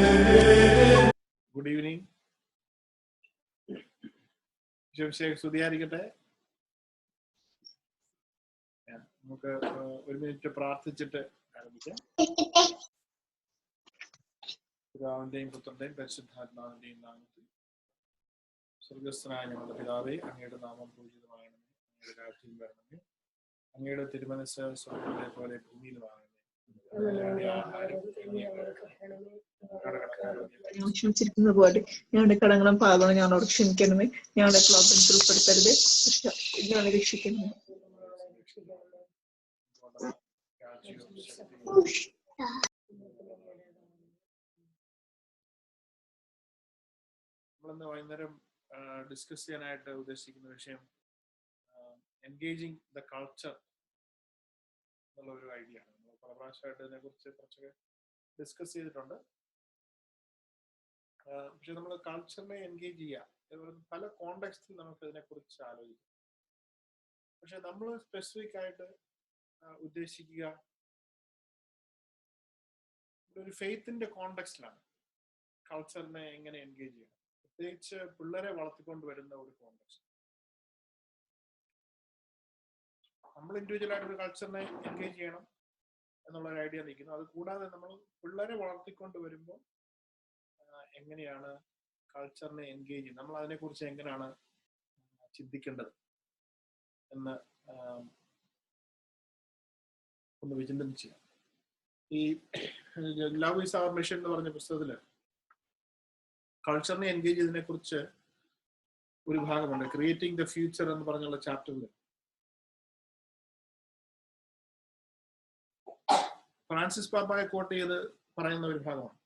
Good evening. സ്തുതിയായിരിക്കട്ടെ. നമുക്ക് ഒരു മിനിറ്റ് പ്രാർത്ഥിച്ചിട്ട് ആരംഭിക്കാം. പിതാവിന്റെയും പുത്രന്റെയും പരിശുദ്ധാത്മാവിന്റെയും നാമത്തിൽ. സ്വർഗസ്ഥനായ ഞങ്ങളുടെ പിതാവേ, അങ്ങയുടെ നാമം പൂജിതമാകണമേ, അങ്ങയുടെ രാജ്യം വരണമേ, അങ്ങയുടെ തിരുമനസ്സ് സ്വർഗ്ഗത്തിലെ പോലെ ഭൂമിയിലുമാകണമേ. ക്ഷമിച്ചിരിക്കുന്ന പോലെ ഞങ്ങളുടെ കടങ്ങളും പാപങ്ങളും ഞങ്ങളോട് ക്ഷമിക്കണമേ. ഞങ്ങളുടെ പ്രലോഭനത്തിൽ ഉൾപ്പെടുത്തരുത്, ഞങ്ങളെ രക്ഷിക്കണമേ. നമ്മളിന്ന് വൈകുന്നേരം ഡിസ്കസ് ചെയ്യാനായിട്ട് ഉദ്ദേശിക്കുന്ന വിഷയം എൻഗേജിങ് ദ കൾച്ചർ എന്നുള്ള ഒരു ഐഡിയ ആണ്. നമ്മൾ പല പ്രാവശ്യമായിട്ട് ഇതിനെക്കുറിച്ച് കുറച്ചൊക്കെ ഡിസ്കസ് ചെയ്തിട്ടുണ്ട്. പക്ഷെ നമ്മൾ കൾച്ചറിനെ എൻഗേജ് ചെയ്യുക പല കോണ്ടെക്സ്റ്റിൽ നമുക്ക് ഇതിനെക്കുറിച്ച് ആലോചിക്കാം. പക്ഷെ നമ്മൾ സ്പെസിഫിക് ആയിട്ട് ഉദ്ദേശിക്കുക ഒരു ഫെയ്ത്തിന്റെ കോണ്ടെക്സ്റ്റിലാണ് കൾച്ചറിനെ എങ്ങനെ എൻഗേജ് ചെയ്യണം, പ്രത്യേകിച്ച് പിള്ളേരെ വളർത്തിക്കൊണ്ട് വരുന്ന ഒരു കോണ്ടെക്സ്റ്റ്. നമ്മൾ ഇൻഡിവിജ്വൽ ആയിട്ട് ഒരു കൾച്ചറിനെ എൻഗേജ് ചെയ്യണം എന്നുള്ളൊരു ഐഡിയ നിൽക്കുന്നു. അത് കൂടാതെ നമ്മൾ പിള്ളേരെ വളർത്തിക്കൊണ്ട് വരുമ്പോൾ എങ്ങനെയാണ് കൾച്ചറിനെ എൻഗേജ് ചെയ്യുന്നത്, നമ്മൾ അതിനെക്കുറിച്ച് എങ്ങനെയാണ് ചിന്തിക്കേണ്ടത് എന്ന് ഒന്ന് വിചിന്തനം ചെയ്യാം. ഈ ലവ് ഈസ് അവർ മിഷൻ എന്ന് പറഞ്ഞ പുസ്തകത്തില് കൾച്ചറിനെ എൻഗേജ് ചെയ്തതിനെ കുറിച്ച് ഒരു ഭാഗമുണ്ട്, ക്രിയേറ്റിംഗ് ദ ഫ്യൂച്ചർ എന്ന് പറഞ്ഞുള്ള ചാപ്റ്ററിൽ. ഫ്രാൻസിസ് പാപ്പായെ കോട്ട് ചെയ്ത് പറയുന്ന ഒരു ഭാഗമാണ്.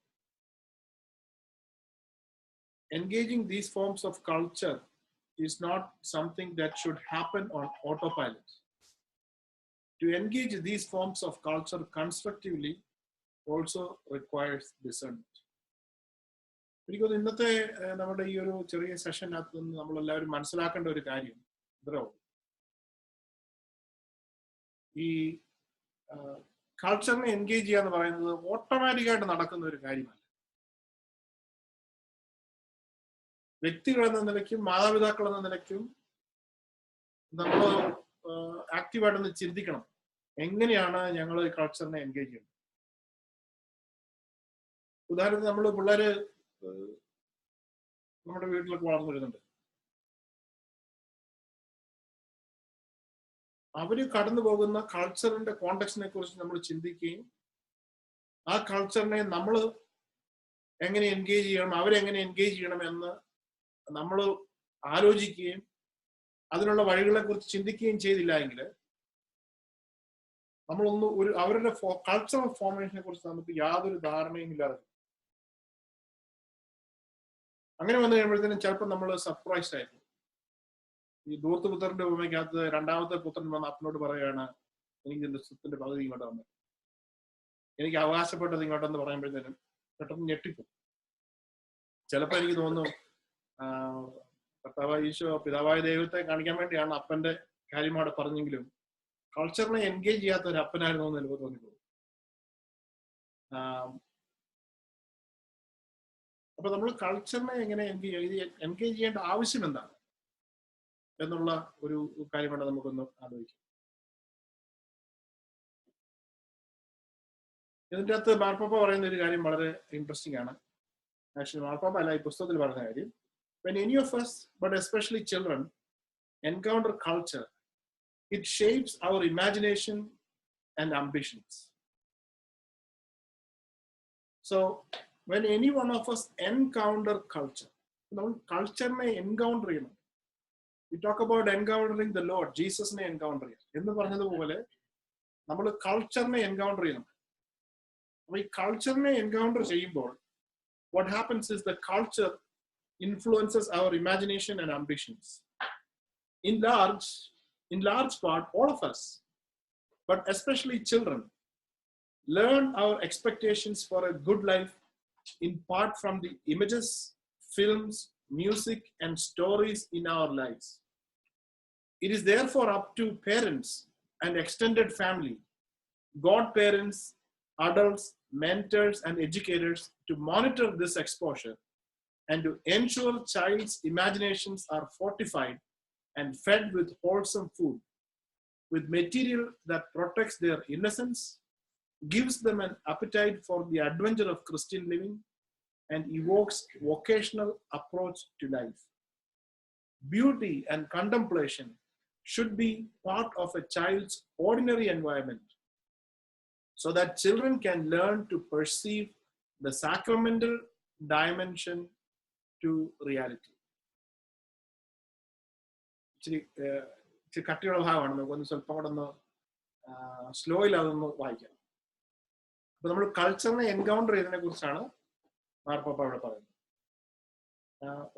Engaging these forms of culture is not something that should happen on autopilot. To engage these forms of culture constructively also requires discernment. എനിക്ക് ഇന്നത്തെ നമ്മുടെ ഈ ഒരു ചെറിയ സെഷനകത്ത് നിന്ന് നമ്മളെല്ലാവരും മനസ്സിലാക്കേണ്ട ഒരു കാര്യം ഇത്രോ, ഈ കൾച്ചറിനെ എൻഗേജ് ചെയ്യുക എന്ന് പറയുന്നത് ഓട്ടോമാറ്റിക്കായിട്ട് നടക്കുന്ന ഒരു കാര്യമല്ല. വ്യക്തികൾ എന്ന നിലയ്ക്കും മാതാപിതാക്കൾ എന്ന നിലയ്ക്കും നമ്മൾ ആക്റ്റീവായിട്ടൊന്ന് ചിന്തിക്കണം, എങ്ങനെയാണ് ഞങ്ങൾ കൾച്ചറിനെ എൻഗേജ് ചെയ്യുന്നത്. ഉദാഹരണത്തിന് നമ്മൾ പിള്ളേര് നമ്മുടെ വീട്ടിലൊക്കെ വളർന്നു വരുന്നുണ്ട്. അവര് കടന്നു പോകുന്ന കൾച്ചറിന്റെ കോണ്ടെക്സ്റ്റിനെ കുറിച്ച് നമ്മൾ ചിന്തിക്കുകയും ആ കൾച്ചറിനെ നമ്മൾ എങ്ങനെ എൻഗേജ് ചെയ്യണം, അവരെങ്ങനെ എൻഗേജ് ചെയ്യണം എന്ന് നമ്മൾ ആലോചിക്കുകയും അതിനുള്ള വഴികളെ കുറിച്ച് ചിന്തിക്കുകയും ചെയ്തില്ല എങ്കിൽ നമ്മളൊന്ന് അവരുടെ കൾച്ചറൽ ഫോർമേഷനെ കുറിച്ച് നമുക്ക് യാതൊരു ധാരണയും ഇല്ലാതെ അങ്ങനെ വന്നു കഴിയുമ്പോഴത്തേനും ചിലപ്പോൾ നമ്മൾ സർപ്രൈസ്ഡ് ആയിരുന്നു. ഈ ധൂർത്തുപുത്രന്റെ ഉപമയ്ക്കകത്ത് രണ്ടാമത്തെ പുത്രൻ വന്ന് അപ്പനോട് പറയുകയാണ്, എനിക്ക് എന്റെ സ്വത്തിന്റെ പകുതി ഇങ്ങോട്ട് വന്നു, എനിക്ക് അവകാശപ്പെട്ടത് ഇങ്ങോട്ടെന്ന് പറയുമ്പോഴത്തേനും പെട്ടെന്ന് ഞെട്ടിപ്പോകും. ചിലപ്പോൾ എനിക്ക് തോന്നുന്നു കർത്താവായ ഈശോ പിതാവായ ദൈവത്തെ കാണിക്കാൻ വേണ്ടിയാണ് അപ്പന്റെ കാര്യം അവിടെ പറഞ്ഞെങ്കിലും കൾച്ചറിനെ എൻഗേജ് ചെയ്യാത്ത ഒരു അപ്പനായിരുന്നു എന്ന് എനിക്ക് തോന്നിപ്പോകും. അപ്പൊ നമ്മൾ കൾച്ചറിനെ എങ്ങനെ എൻഗേജ് ചെയ്യേണ്ട ആവശ്യം എന്താണ് എന്നുള്ള ഒരു കാര്യമാണ് നമുക്കൊന്ന് ആലോചിക്കാം. ഇതിൻ്റെ അകത്ത് മാർപ്പാപ്പ പറയുന്ന ഒരു കാര്യം വളരെ ഇൻട്രസ്റ്റിംഗ് ആണ്. ആക്ച്വലി മാർപ്പാപ്പ അല്ല, ഈ പുസ്തകത്തിൽ പറയുന്ന കാര്യം, when any of us, but especially children, encounter culture, it shapes our imagination and ambitions. So when any one of us encounter culture, നമ്മൾ കൾച്ചറിനെ എൻകൗണ്ടർ ചെയ്യണം. We talk about encountering the Lord, ജീസസിനെ എൻകൗണ്ടർ ചെയ്യണം എന്ന് പറഞ്ഞതുപോലെ നമ്മൾ കൾച്ചറിനെ encounter ചെയ്യണം. അപ്പൊ ഈ കൾച്ചറിനെ എൻകൗണ്ടർ ചെയ്യുമ്പോൾ what happens is the culture influences our imagination and ambitions. In large part, all of us, but especially children, learn our expectations for a good life in part from the images, films, music, and stories in our lives. It is therefore up to parents and extended family, godparents, adults, mentors, and educators to monitor this exposure and to ensure child's imaginations are fortified and fed with wholesome food, with material that protects their innocence, gives them an appetite for the adventure of Christian living, and evokes vocational approach to life. Beauty and contemplation should be part of a child's ordinary environment so that children can learn to perceive the sacramental dimension to reality. ഇച്ചിരി കട്ടിയുള്ള ഭാഗമാണ്, നമുക്കൊന്ന് സ്വല്പം കൂടെ ഒന്ന് സ്ലോയിൽ അതൊന്ന് വായിക്കാം. അപ്പൊ നമ്മൾ കൾച്ചറിനെ എൻകൗണ്ടർ ചെയ്തതിനെ കുറിച്ചാണ് മാർപ്പാപ്പ ഇവിടെ പറയുന്നത്.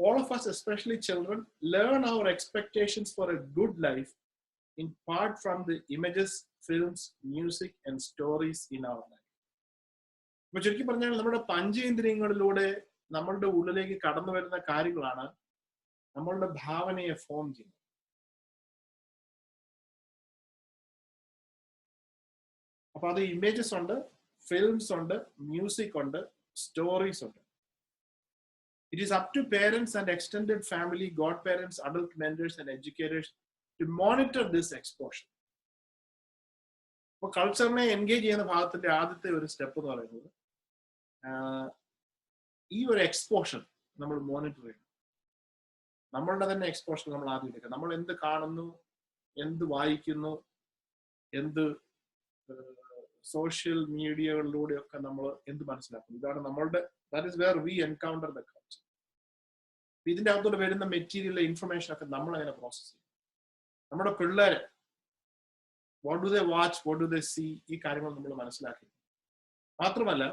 All of us, especially children, learn our expectations for a good life in part from the images, films, music, and stories in our life. അപ്പൊ ചുരുക്കി പറഞ്ഞാൽ നമ്മുടെ പഞ്ചേന്ദ്രിയങ്ങളിലൂടെ നമ്മളുടെ ഉള്ളിലേക്ക് കടന്നു വരുന്ന കാര്യങ്ങളാണ് നമ്മളുടെ ഭാവനയെ ഫോം ചെയ്യുന്നത്. അപ്പൊ അത് ഇമേജസ് ഉണ്ട്, ഫിലിംസ് ഉണ്ട്, മ്യൂസിക് ഉണ്ട്, സ്റ്റോറീസ് ഉണ്ട്. It is up to parents and extended family, godparents, adult mentors, and educators to monitor this exposure. അപ്പോൾ കൾച്ചറിനെ എൻഗേജ് ചെയ്യുന്ന ഭാഗത്തിന്റെ ആദ്യത്തെ ഒരു സ്റ്റെപ്പ് എന്ന് പറയുന്നത് ഈ ഒരു എക്സ്പോഷർ നമ്മൾ മോണിറ്റർ ചെയ്യണം. നമ്മളുടെ തന്നെ എക്സ്പോഷർ നമ്മൾ ആദ്യം എടുക്കുക. നമ്മൾ എന്ത് കാണുന്നു, എന്ത് വായിക്കുന്നു, എന്ത് സോഷ്യൽ മീഡിയകളിലൂടെയൊക്കെ നമ്മൾ എന്ത് മനസ്സിലാക്കുന്നു, ഇതാണ് നമ്മളുടെ that is where we encounter the culture. ഇതിന്റെ അകത്തോട്ട് വരുന്ന മെറ്റീരിയൽ ഇൻഫർമേഷൻ ഒക്കെ നമ്മൾ അങ്ങനെ പ്രോസസ് ചെയ്യും. നമ്മുടെ പിള്ളേര് what do they watch, what do they see, ഈ കാര്യങ്ങൾ നമ്മൾ മനസ്സിലാക്കി. മാത്രമല്ല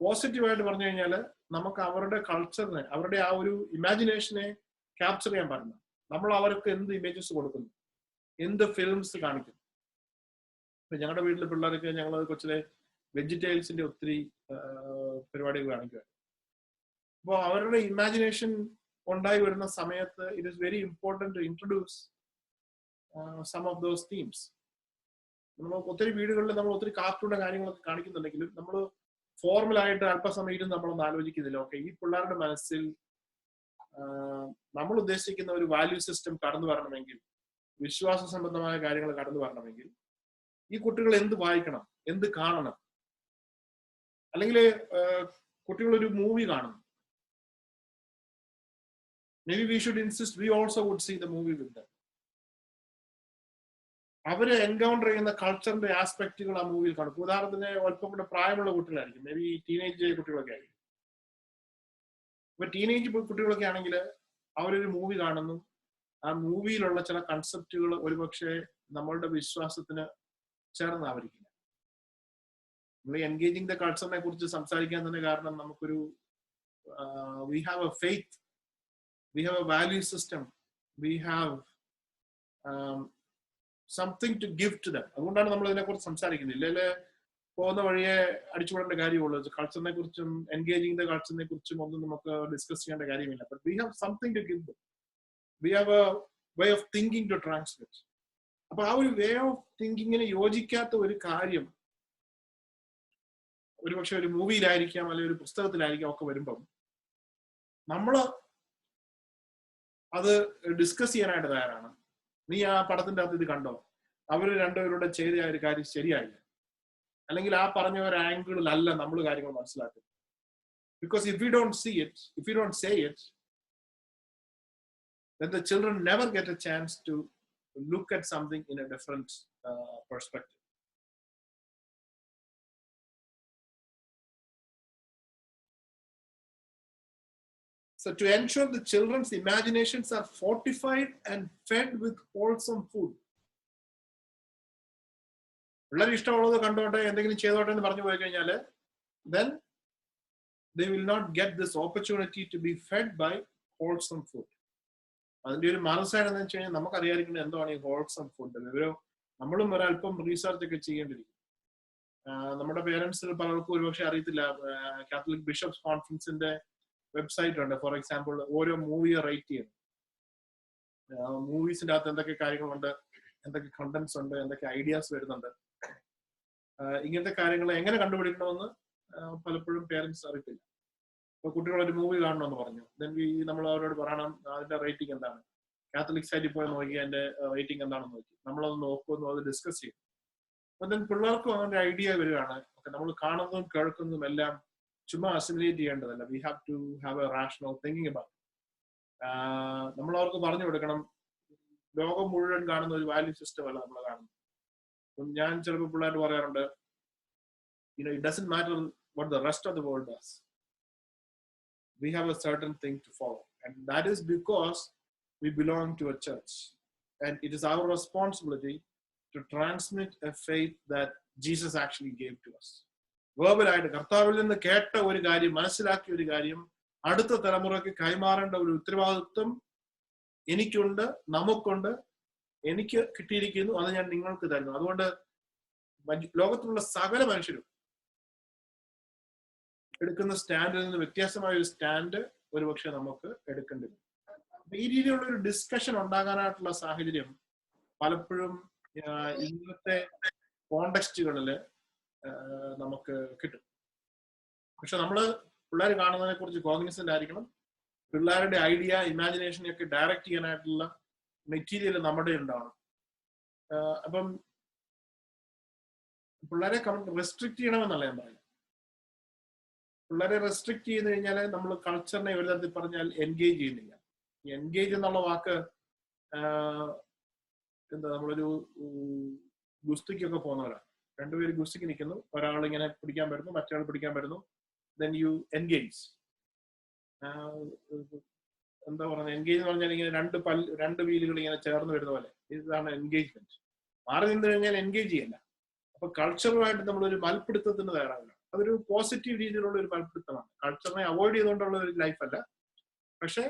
പോസിറ്റീവായിട്ട് പറഞ്ഞു കഴിഞ്ഞാൽ നമുക്ക് അവരുടെ കൾച്ചറിനെ, അവരുടെ ആ ഒരു ഇമാജിനേഷനെ ക്യാപ്ചർ ചെയ്യാൻ പറ്റുന്നു. നമ്മൾ അവർക്ക് എന്ത് ഇമേജസ് കൊടുക്കുന്നു, എന്ത് ഫിലിംസ് കാണിക്കുന്നു. ഇപ്പൊ ഞങ്ങളുടെ വീട്ടിലെ പിള്ളേർക്ക് ഞങ്ങൾ കൊച്ചിലെ വെജിറ്റബിൾസിന്റെ ഒത്തിരി പരിപാടികൾ കാണിക്കുക. അപ്പോൾ അവരുടെ ഇമാജിനേഷൻ ഉണ്ടായി വരുന്ന സമയത്ത് it is very important to introduce some of those themes. നമ്മൾ ഒത്തിരി വീടുകളിൽ നമ്മൾ ഒത്തിരി കാർട്ടൂണിന്റെ കാര്യങ്ങളൊക്കെ കാണിക്കുന്നുണ്ടെങ്കിലും നമ്മൾ ഫോർമലായിട്ട് അല്പസമയം ഇരുന്ന് നമ്മളൊന്ന് ആലോചിക്കുന്നില്ല. ഓക്കെ, ഈ പിള്ളേരുടെ മനസ്സിൽ നമ്മൾ ഉദ്ദേശിക്കുന്ന ഒരു വാല്യൂ സിസ്റ്റം കടന്നു വരണമെങ്കിൽ, വിശ്വാസ സംബന്ധമായ കാര്യങ്ങൾ കടന്നു വരണമെങ്കിൽ ഈ കുട്ടികൾ എന്ത് വായിക്കണം, എന്ത് കാണണം. അല്ലെങ്കിൽ കുട്ടികൾ ഒരു മൂവി കാണുന്നു, maybe we should insist we also would see the movie with them. അവര് എൻകൗണ്ടർ ചെയ്യുന്ന കൾച്ചറിന്റെ ആസ്പെക്റ്റുകൾ ആ മൂവിയിൽ കാണും. ഉദാഹരണത്തിന് അല്പം കൂടെ പ്രായമുള്ള കുട്ടികളായിരിക്കും, മേ ബി ടീനേജ് കുട്ടികളൊക്കെ ആയിരിക്കും. ഇപ്പൊ ടീനേജ് കുട്ടികളൊക്കെ ആണെങ്കിൽ അവരൊരു മൂവി കാണുന്നു, ആ മൂവിയിലുള്ള ചില കൺസെപ്റ്റുകൾ ഒരുപക്ഷെ നമ്മളുടെ വിശ്വാസത്തിന് ചേർന്നാവരിക്കില്ല. നമ്മൾ എൻഗേജിങ് ദ കൾച്ചറിനെ കുറിച്ച് സംസാരിക്കാൻ തന്നെ കാരണം നമുക്കൊരു we have a faith, we have a value system, we have something to give to them. അതുകൊണ്ടാണ് നമ്മൾ ഇതിനെക്കുറിച്ച് സംസാരിക്കുന്നത്. ഇല്ലേ പോകുന്ന വഴിയെ അടിച്ചുവിടേണ്ട കാര്യമുള്ളൂ. കൾച്ചറിനെ കുറിച്ചും എൻഗേജിങ് ദ കൾച്ചറിനെ കുറിച്ചും ഒന്നും നമുക്ക് ഡിസ്കസ് ചെയ്യേണ്ട കാര്യമില്ല. But we have something to give them, we have a way of thinking to translate. അപ്പൊ ആ ഒരു വേ ഓഫ് തിങ്കിങ്ങിന് യോജിക്കാത്ത ഒരു കാര്യം ഒരുപക്ഷെ ഒരു മൂവിയിലായിരിക്കാം, അല്ലെങ്കിൽ ഒരു പുസ്തകത്തിലായിരിക്കാം ഒക്കെ വരുമ്പം നമ്മൾ അത് ഡിസ്കസ് ചെയ്യാനായിട്ട് തയ്യാറാണ്. നീ ആ പടത്തിന്റെ അകത്ത് ഇത് കണ്ടോ, അവര് രണ്ടുപേരുടെ ചെയ്ത ഒരു കാര്യം ശരിയായില്ല, അല്ലെങ്കിൽ ആ പറഞ്ഞ ഒരു ആംഗിളിലല്ല നമ്മൾ കാര്യങ്ങൾ മനസ്സിലാക്കുന്നത്. Because if you don't see it, if you don't say it, then the children never get a chance to look at something in a different perspective. So to ensure the children's imaginations are fortified and fed with wholesome food. വളരെ ഇഷ്ടമുള്ളത് കണ്ടോട്ടെ, എന്തെങ്കിലും ചെയ്തോട്ടെ എന്ന് പറഞ്ഞു പോയി കഴിഞ്ഞാല് then they will not get this opportunity to be fed by wholesome food. അതിന്റെ ഒരു മറുസൈഡ് എന്ന് വെച്ച് കഴിഞ്ഞാൽ നമുക്കറിയാതിരിക്കുന്നത് എന്താണ് ഈ ഹോൾസം ഫുഡ്. നമ്മളും ഒരല്പം റീസർച്ച് ഒക്കെ ചെയ്യേണ്ടിരിക്കും. നമ്മുടെ പേരൻസിൽ പലർക്കും ഒരുപക്ഷെ അറിയത്തില്ല. കാത്തലിക് ബിഷപ്സ് കോൺഫറൻസിന്റെ വെബ്സൈറ്റ് ഉണ്ട്. ഫോർ എക്സാമ്പിൾ, ഓരോ മൂവിയെ റേറ്റ് ചെയ്യുന്നു. മൂവീസിന്റെ അകത്ത് എന്തൊക്കെ കാര്യങ്ങളുണ്ട്, എന്തൊക്കെ കണ്ടന്റ്സ് ഉണ്ട്, എന്തൊക്കെ ഐഡിയാസ് വരുന്നുണ്ട്. ഇങ്ങനത്തെ കാര്യങ്ങൾ എങ്ങനെ കണ്ടുപിടിക്കണമെന്ന് പലപ്പോഴും പേരൻസ് അറിയത്തില്ല. ഇപ്പൊ കുട്ടികൾ ഒരു മൂവി കാണണമെന്ന് പറഞ്ഞു, ദെൻ നമ്മൾ അവരോട് പറയണം അതിന്റെ റേറ്റിംഗ് എന്താണ്, കാത്തലിക് സൈറ്റിൽ പോയി നോക്കി അതിന്റെ റേറ്റിംഗ് എന്താണെന്ന് നോക്കി നമ്മളത് നോക്കുന്നു, അത് ഡിസ്കസ് ചെയ്യും. അപ്പൊ ദെൻ പിള്ളേർക്കും അങ്ങനെ ഐഡിയ വരികയാണ്, നമ്മൾ കാണുന്നതും കേൾക്കുന്നതും എല്ലാം ചുമ്മാ അസിമുലേറ്റ് ചെയ്യേണ്ടതല്ല. We have to have a rational thinking about. നമ്മൾ അവർക്ക് പറഞ്ഞു കൊടുക്കണം, ലോകം മുഴുവൻ കാണുന്ന ഒരു വാല്യൂ സിസ്റ്റം അല്ല നമ്മൾ കാണുന്നത്. ഞാൻ ചിലപ്പോൾ പിള്ളേർ പറയാറുണ്ട്, it doesn't matter what the rest of the world does. We have a certain thing to follow, and that is because we belong to a church, and it is our responsibility to transmit a faith that Jesus actually gave to us. വേർബലായിട്ട് കർത്താവിൽ നിന്ന് കേട്ട ഒരു കാര്യം, മനസ്സിലാക്കിയ ഒരു കാര്യം അടുത്ത തലമുറയ്ക്ക് കൈമാറേണ്ട ഒരു ഉത്തരവാദിത്വം എനിക്കുണ്ട്, നമുക്കുണ്ട്, എനിക്ക് കിട്ടിയിരിക്കുന്നു, അത് ഞാൻ നിങ്ങൾക്ക് തരുന്നു. അതുകൊണ്ട് ലോകത്തിലുള്ള സകല മനുഷ്യരും എടുക്കുന്ന സ്റ്റാൻഡിൽ നിന്ന് വ്യത്യാസമായ ഒരു സ്റ്റാൻഡ് ഒരുപക്ഷെ നമുക്ക് എടുക്കേണ്ടി വരും. ഈ രീതിയിലുള്ള ഒരു ഡിസ്കഷൻ ഉണ്ടാകാനായിട്ടുള്ള സാഹചര്യം പലപ്പോഴും ഇന്നത്തെ കോണ്ടെക്സ്റ്റുകളിൽ നമുക്ക് കിട്ടും. പക്ഷെ നമ്മള് പിള്ളേർ കാണുന്നതിനെ കുറിച്ച് കോഗ്നിസന്റ് ആയിരിക്കണം. പിള്ളേരുടെ ഐഡിയ, ഇമാജിനേഷനെയൊക്കെ ഡയറക്റ്റ് ചെയ്യാനായിട്ടുള്ള മെറ്റീരിയൽ നമ്മുടെ ഉണ്ടാവണം. അപ്പം പിള്ളേരെ റെസ്ട്രിക്ട് ചെയ്യണമെന്നല്ല ഞാൻ പറയുന്നത്. പിള്ളേരെ റെസ്ട്രിക്ട് ചെയ്ത് കഴിഞ്ഞാൽ നമ്മൾ കൾച്ചറിനെ ഒരു തരത്തിൽ പറഞ്ഞാൽ എൻഗേജ് ചെയ്യുന്നില്ല. എൻഗേജ് എന്നുള്ള വാക്ക് എന്താ, നമ്മളൊരു ഗുസ്തിക്കൊക്കെ പോകുന്നവരാണ്. രണ്ടുപേര് ഗുസ്തിക്ക് നിൽക്കുന്നു, ഒരാൾ ഇങ്ങനെ പിടിക്കാൻ വരുന്നു, മറ്റൊരാൾ പിടിക്കാൻ വരുന്നു, ദെൻ യു എൻഗേജ്. എന്താ പറയുന്നത്, എൻഗേജ് എന്ന് പറഞ്ഞാൽ ഇങ്ങനെ രണ്ട് വീലുകൾ ഇങ്ങനെ ചേർന്ന് വരുന്ന പോലെ, ഇതാണ് എൻഗേജ്മെന്റ്. മാറി നിന്ന് കഴിഞ്ഞാൽ എൻഗേജ് ചെയ്യല്ല. അപ്പൊ കൾച്ചറുമായിട്ട് നമ്മളൊരു മൽപ്പിടുത്തത്തിന് തയ്യാറാവില്ല. അതൊരു പോസിറ്റീവ് രീതിയിലുള്ള ഒരു മൽപ്പിടുത്തമാണ്. കൾച്ചറിനെ അവോയ്ഡ് ചെയ്തുകൊണ്ടുള്ള ഒരു ലൈഫല്ല. പക്ഷെ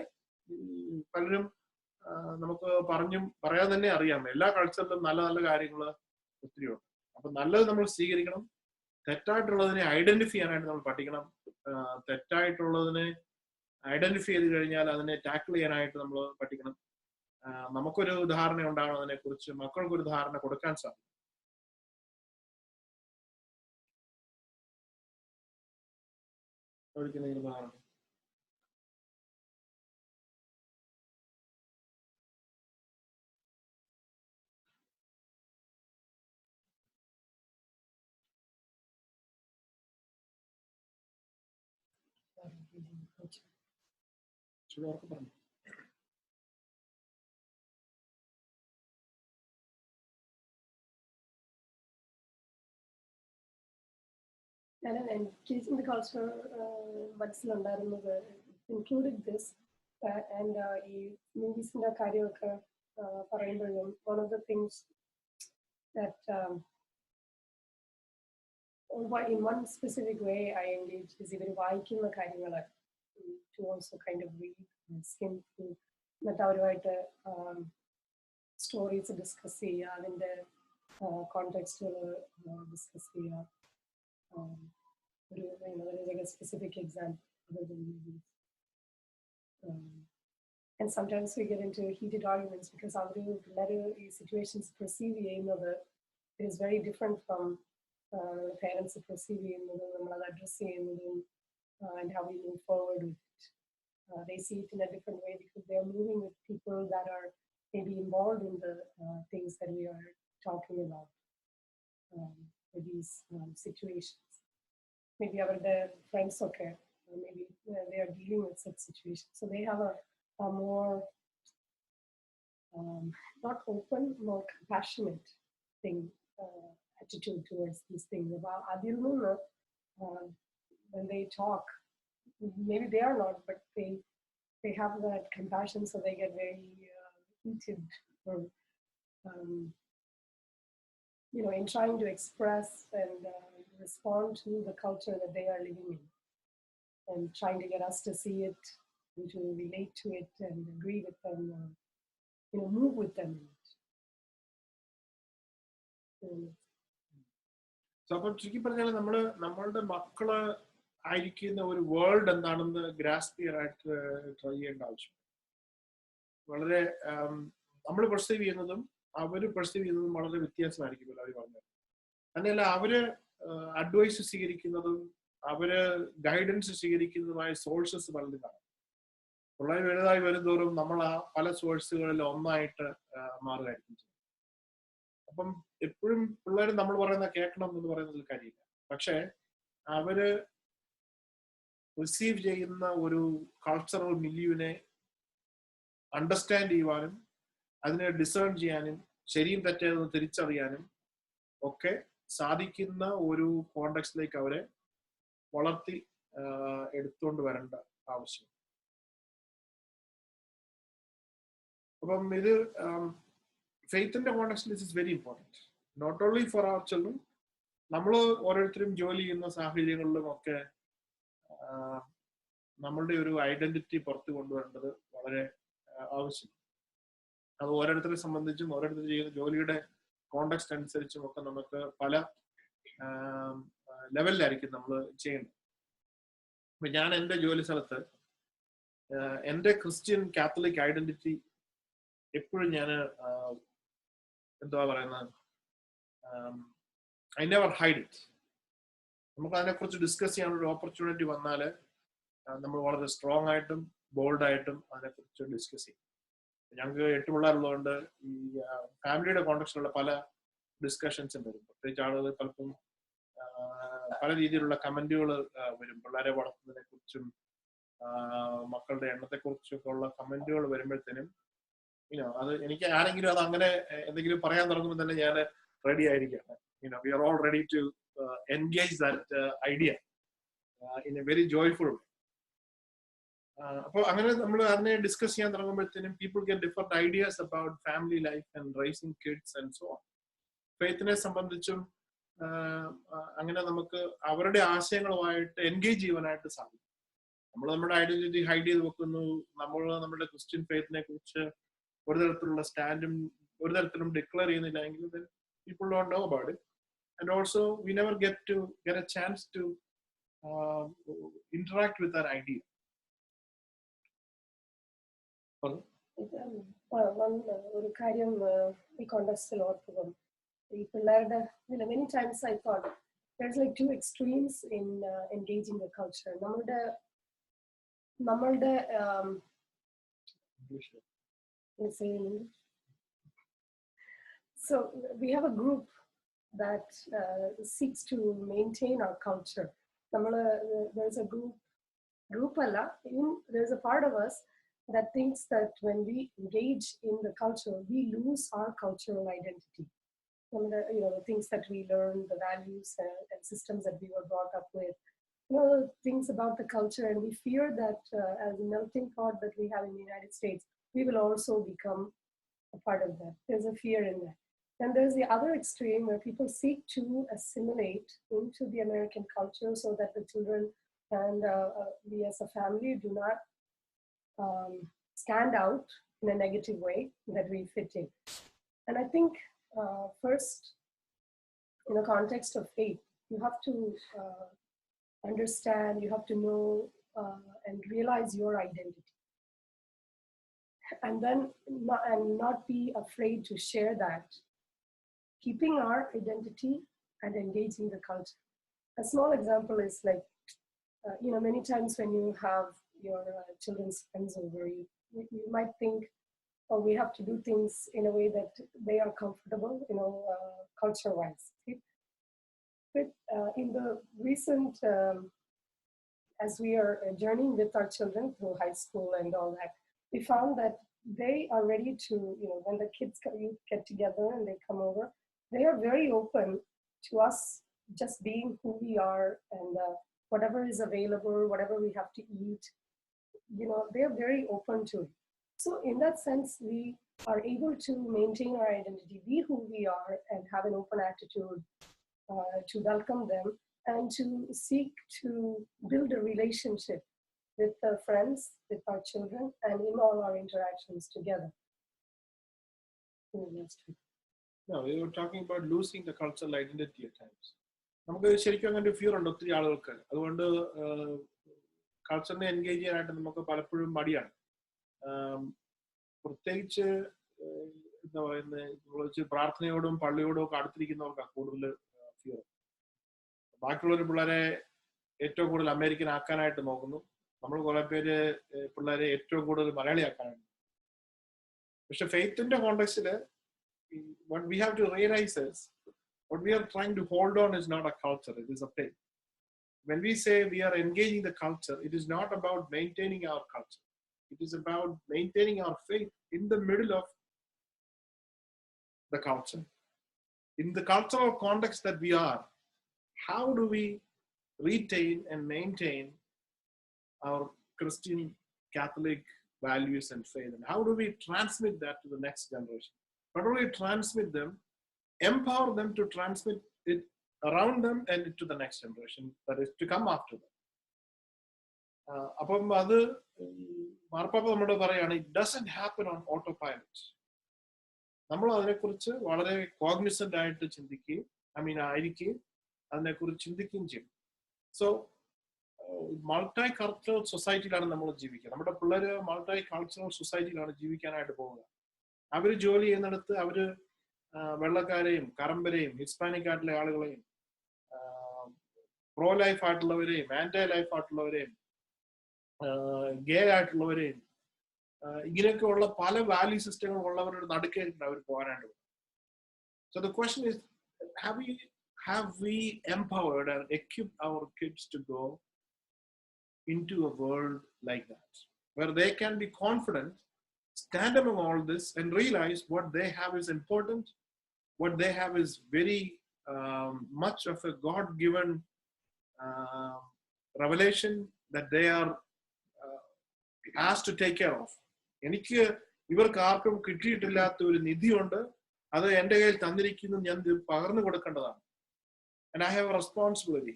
പലരും നമുക്ക് പറയാതെ തന്നെ അറിയാം, എല്ലാ കൾച്ചറിലും നല്ല നല്ല കാര്യങ്ങൾ ഒത്തിരിയുണ്ട്. അപ്പൊ നല്ലത് നമ്മൾ സ്വീകരിക്കണം, തെറ്റായിട്ടുള്ളതിനെ ഐഡന്റിഫൈ ചെയ്യാനായിട്ട് നമ്മൾ പഠിക്കണം. തെറ്റായിട്ടുള്ളതിനെ ഐഡന്റിഫൈ ചെയ്ത് കഴിഞ്ഞാൽ അതിനെ ടാക്കിൾ ചെയ്യാനായിട്ട് നമ്മൾ പഠിക്കണം. നമുക്കൊരു ധാരണ ഉണ്ടാകണം അതിനെ കുറിച്ച്, മക്കൾക്കൊരു ധാരണ കൊടുക്കാൻ സാധിക്കും. ഞാൻ എൻഗേജിന്റെ കൾച്ചർ മനസ്സിലുണ്ടായിരുന്നത് ഇൻക്ലൂഡിങ് ദിസ്. ആൻഡ് ഈ മൂവീസിന്റെ കാര്യമൊക്കെ പറയുമ്പോഴും one of the things that in one specific way I engage is ഇവർ വായിക്കുന്ന കാര്യങ്ങൾ to also kind of read and skim through, എന്നിട്ട് അവരുമായിട്ട് സ്റ്റോറീസ് ഡിസ്കസ് ചെയ്യുക, അതിൻ്റെ കോണ്ടെക്സ്റ്റുകൾ ഡിസ്കസ് ചെയ്യുക. There is a specific example other than movies. And sometimes we get into heated arguments because our situations perceive it is very different from parents perceive address and how we move forward with it. They see it in a different way because they are moving with people that are maybe involved in the things that we are talking about, with these situations. Maybe their friends okay, maybe they are dealing with such situations, so they have a more not open, more compassionate attitude towards these things. About when they talk, maybe they are not, but they have that compassion, so they get very heated or in trying to express and respond to the culture that they are living in, and trying to get us to see it and to relate to it and agree with them, move with them in it. So അപ്പം ചുരുക്കി പറഞ്ഞാൽ നമ്മളുടെ മക്കള് ആയിരിക്കുന്ന ഒരു world എന്താണെന്ന് grasp ചെയ്യാനായിട്ട് try ചെയ്യേണ്ട ആവശ്യം. വളരെ നമ്മൾ പെർസീവ് ചെയ്യുന്നതും അവർ പെർസീവ് ചെയ്യുന്നതും വളരെ വ്യത്യാസമായിരിക്കും. അവർ പറഞ്ഞത് തന്നെയല്ല അവര് അഡ്വൈസ് സ്വീകരിക്കുന്നതും അവര് ഗൈഡൻസ് സ്വീകരിക്കുന്നതുമായ സോഴ്സസ് പലതും കാണും. പിള്ളേർ വലുതായി വരുന്തോറും നമ്മൾ ആ പല സോഴ്സുകളിൽ ഒന്നായിട്ട് മാറുകയായിരിക്കും. അപ്പം എപ്പോഴും പിള്ളേർ നമ്മൾ പറയുന്ന കേൾക്കണം എന്ന് പറയുന്നതിൽ കാര്യമില്ല. പക്ഷെ അവര് റിസീവ് ചെയ്യുന്ന ഒരു കൾച്ചറൽ മില്യൂവിനെ അണ്ടർസ്റ്റാൻഡ് ചെയ്യുവാനും അതിനെ ഡിസേൺ ചെയ്യാനും ശരിയും തെറ്റേതെന്ന് തിരിച്ചറിയാനും ഒക്കെ സാധിക്കുന്ന ഒരു കോണ്ടെക്സ്റ്റിലേക്ക് അവരെ വളർത്തി എടുത്തുകൊണ്ട് വരേണ്ട ആവശ്യം. അപ്പം ഇത് ഫെയ്ത്തിന്റെ കോണ്ടെക്സ്റ്റിൽ this is very important, not only for our children. നമ്മൾ ഓരോരുത്തരും ജോലി ചെയ്യുന്ന സാഹചര്യങ്ങളിലും ഒക്കെ നമ്മളുടെ ഒരു ഐഡന്റിറ്റി പുറത്തു കൊണ്ടുവരേണ്ടത് വളരെ ആവശ്യമാണ്. അത് ഓരോരുത്തരെ സംബന്ധിച്ചും ഓരോരുത്തർ ചെയ്യുന്ന ജോലിയുടെ കോണ്ടെക്സ്റ്റ് അനുസരിച്ചും ഒക്കെ നമുക്ക് പല ലെവലിലായിരിക്കും നമ്മൾ ചെയ്യേണ്ടത്. ഇപ്പൊ ഞാൻ എൻ്റെ ജോലി സ്ഥലത്ത് എൻ്റെ ക്രിസ്ത്യൻ കാത്തലിക് ഐഡന്റിറ്റി എപ്പോഴും ഞാൻ എന്തുവാ പറയുന്നത്, ഐ നെവർ ഹൈഡ് ഇറ്റ്. നമുക്ക് അതിനെക്കുറിച്ച് ഡിസ്കസ് ചെയ്യാനുള്ള ഓപ്പർച്യൂണിറ്റി വന്നാൽ നമ്മൾ വളരെ സ്ട്രോങ് ആയിട്ടും ബോൾഡായിട്ടും അതിനെക്കുറിച്ച് ഡിസ്കസ് ചെയ്യും. ഞങ്ങൾക്ക് 8 പിള്ളേരുള്ളതുകൊണ്ട് ഈ ഫാമിലിയുടെ കോണ്ടെക്സ്റ്റിലുള്ള പല ഡിസ്കഷൻസും വരും. പ്രത്യേകിച്ച് ആളുകൾ പലപ്പം പല രീതിയിലുള്ള കമന്റുകൾ വരും. പിള്ളേരെ വളർത്തുന്നതിനെ കുറിച്ചും മക്കളുടെ എണ്ണത്തെക്കുറിച്ചൊക്കെ ഉള്ള കമന്റുകൾ വരുമ്പോഴത്തേനും അത് എനിക്ക് ആരെങ്കിലും അത് അങ്ങനെ എന്തെങ്കിലും പറയാൻ തുടങ്ങുമ്പോൾ തന്നെ ഞാൻ റെഡി ആയിരിക്കുകയാണ്. We are all ready to engage that idea in a very joyful way. അപ്പോൾ അങ്ങനെ നമ്മൾ അതിനെ ഡിസ്കസ് ചെയ്യാൻ തുടങ്ങുമ്പോഴത്തേനും people get different ideas about family life and raising kids and so on. ഫെയ്ത്തിനെ സംബന്ധിച്ചും അങ്ങനെ നമുക്ക് അവരുടെ ആശയങ്ങളുമായിട്ട് എൻഗേജ് ചെയ്യാനായിട്ട് സാധിക്കും. നമ്മൾ നമ്മുടെ ഐഡന്റിറ്റി ഹൈഡ് ചെയ്ത് വെക്കുന്നു. നമ്മൾ നമ്മുടെ ക്രിസ്ത്യൻ ഫെയ്ത്തിനെ കുറിച്ച് ഒരു തരത്തിലുള്ള സ്റ്റാൻഡും ഒരു തരത്തിലും ഡിക്ലെയർ ചെയ്യുന്നില്ല എങ്കിൽ then people don't know about it, and also we never get a chance to interact with that idea. ഒരു കാര്യം ഈ കോണ്ടെക്സ്റ്റിൽ ഓർക്കുക, ഈ പിള്ളേരുടെ many times I thought there's like two extremes in engaging the culture. നമ്മളുടെ let's say in English. So we have a group that seeks to maintain our culture. There's a group alla, there's a part of us that thinks that when we engage in the culture, we lose our cultural identity. The things that we learn, the values and systems that we were brought up with, things about the culture, and we fear that as a melting pot that we have in the United States, we will also become a part of that. There's a fear in that. And there's the other extreme where people seek to assimilate into the American culture so that the children and we as a family do not stand out in a negative way, that we fit in. And I think first, in the context of faith, you have to understand, you have to know and realize your identity. And then not be afraid to share that, keeping our identity and engaging the culture. A small example is like, many times when you have your children's friends over, you might think, oh, we have to do things in a way that they are comfortable, culture-wise. But in the recent, as we are journeying with our children through high school and all that, we found that they are ready to, when the kids get together and they come over, they are very open to us just being who we are, and whatever is available, whatever we have to eat, they are very open to it. So in that sense, we are able to maintain our identity, be who we are, and have an open attitude to welcome them and to seek to build a relationship with our friends, with our children, and in all our interactions together. No, we were talking about losing the cultural identity at times. നമുക്ക് ശരിക്കും അങ്ങനെ ഒരു fear ഉണ്ട് ഒത്തിരി ആളുകൾക്ക്. അതുകൊണ്ട് കൾച്ചറിനെ engage ചെയ്യാനായിട്ട് നമുക്ക് പലപ്പോഴും മടിയാണ്. പ്രത്യേകിച്ച് എന്താ പറയുന്നത്, പ്രാർത്ഥനയോടും പള്ളിയോടും ഒക്കെ അടുത്തിരിക്കുന്നവർക്കാണ് കൂടുതൽ ഫിയർ. ബാക്കിയുള്ളൊരു പിള്ളേരെ ഏറ്റവും കൂടുതൽ അമേരിക്കൻ ആക്കാനായിട്ട് നോക്കുന്നു. നമ്മൾ കുറെ പേര് പിള്ളേരെ ഏറ്റവും കൂടുതൽ മലയാളി ആക്കാനായിട്ട്. പക്ഷെ ഫെയ്ത്തിന്റെ കോണ്ടെക്സ്റ്റില് what we have to realize is what we are trying to hold on is not a culture, it is a faith. When we say we are engaging the culture, it is not about maintaining our culture. It is about maintaining our faith in the middle of the culture. In the cultural context that we are, how do we retain and maintain our Christian Catholic values and faith? And how do we transmit that to the next generation? Not only transmit them, empower them to transmit it around them and to the next generation that is to come after them. അപ്പം അത് മാർപ്പാപ്പ നമ്മളോട് പറയാണ്, it doesn't happen on auto pilot. നമ്മൾ അതിനെക്കുറിച്ച് വളരെ Cognizant ആയിട്ട് ചിന്തിക്കുകയും ആയിരിക്കുകയും അതിനെക്കുറിച്ച് ചിന്തിക്കുകയും ചെയ്യും. സോ മൾട്ടി കൾച്ചറൽ സൊസൈറ്റിയിലാണ് നമ്മൾ ജീവിക്കുക. നമ്മുടെ പിള്ളേര് മൾട്ടി കൾച്ചറൽ സൊസൈറ്റിയിലാണ് ജീവിക്കാനായിട്ട് പോകുക. അവര് ജോലി ചെയ്യുന്നിടത്ത് അവര് വെള്ളക്കാരെയും കറമ്പരെയും ഹിസ്പാനിക് ആയിട്ടുള്ള ആളുകളെയും പ്രോ ലൈഫ് ആയിട്ടുള്ളവരെയും ആന്റി ലൈഫ് ആയിട്ടുള്ളവരെയും ഗേ ആയിട്ടുള്ളവരെയും ഇങ്ങനെയൊക്കെ ഉള്ള പല വാല്യൂ സിസ്റ്റങ്ങൾ ഉള്ളവരുടെ നടുക്കായിട്ട് അവർ പോകാനായിട്ട് പോകും. So the question is, have we empowered and equipped our kids to go into a world like that, where they can be confident, stand among all this and realize what they have is important, what they have is very much of a God-given revelation that they are asked to take care of. എനിക്ക് ഇവർക്ക് ആർക്കും കിട്ടിയിട്ടില്ലാത്ത ഒരു നിധിയുണ്ട്, അത് എൻ്റെ കയ്യിൽ തന്നിരിക്കുന്നു, ഞാൻ പകർന്നു കൊടുക്കേണ്ടതാണ്. And I have a responsibility.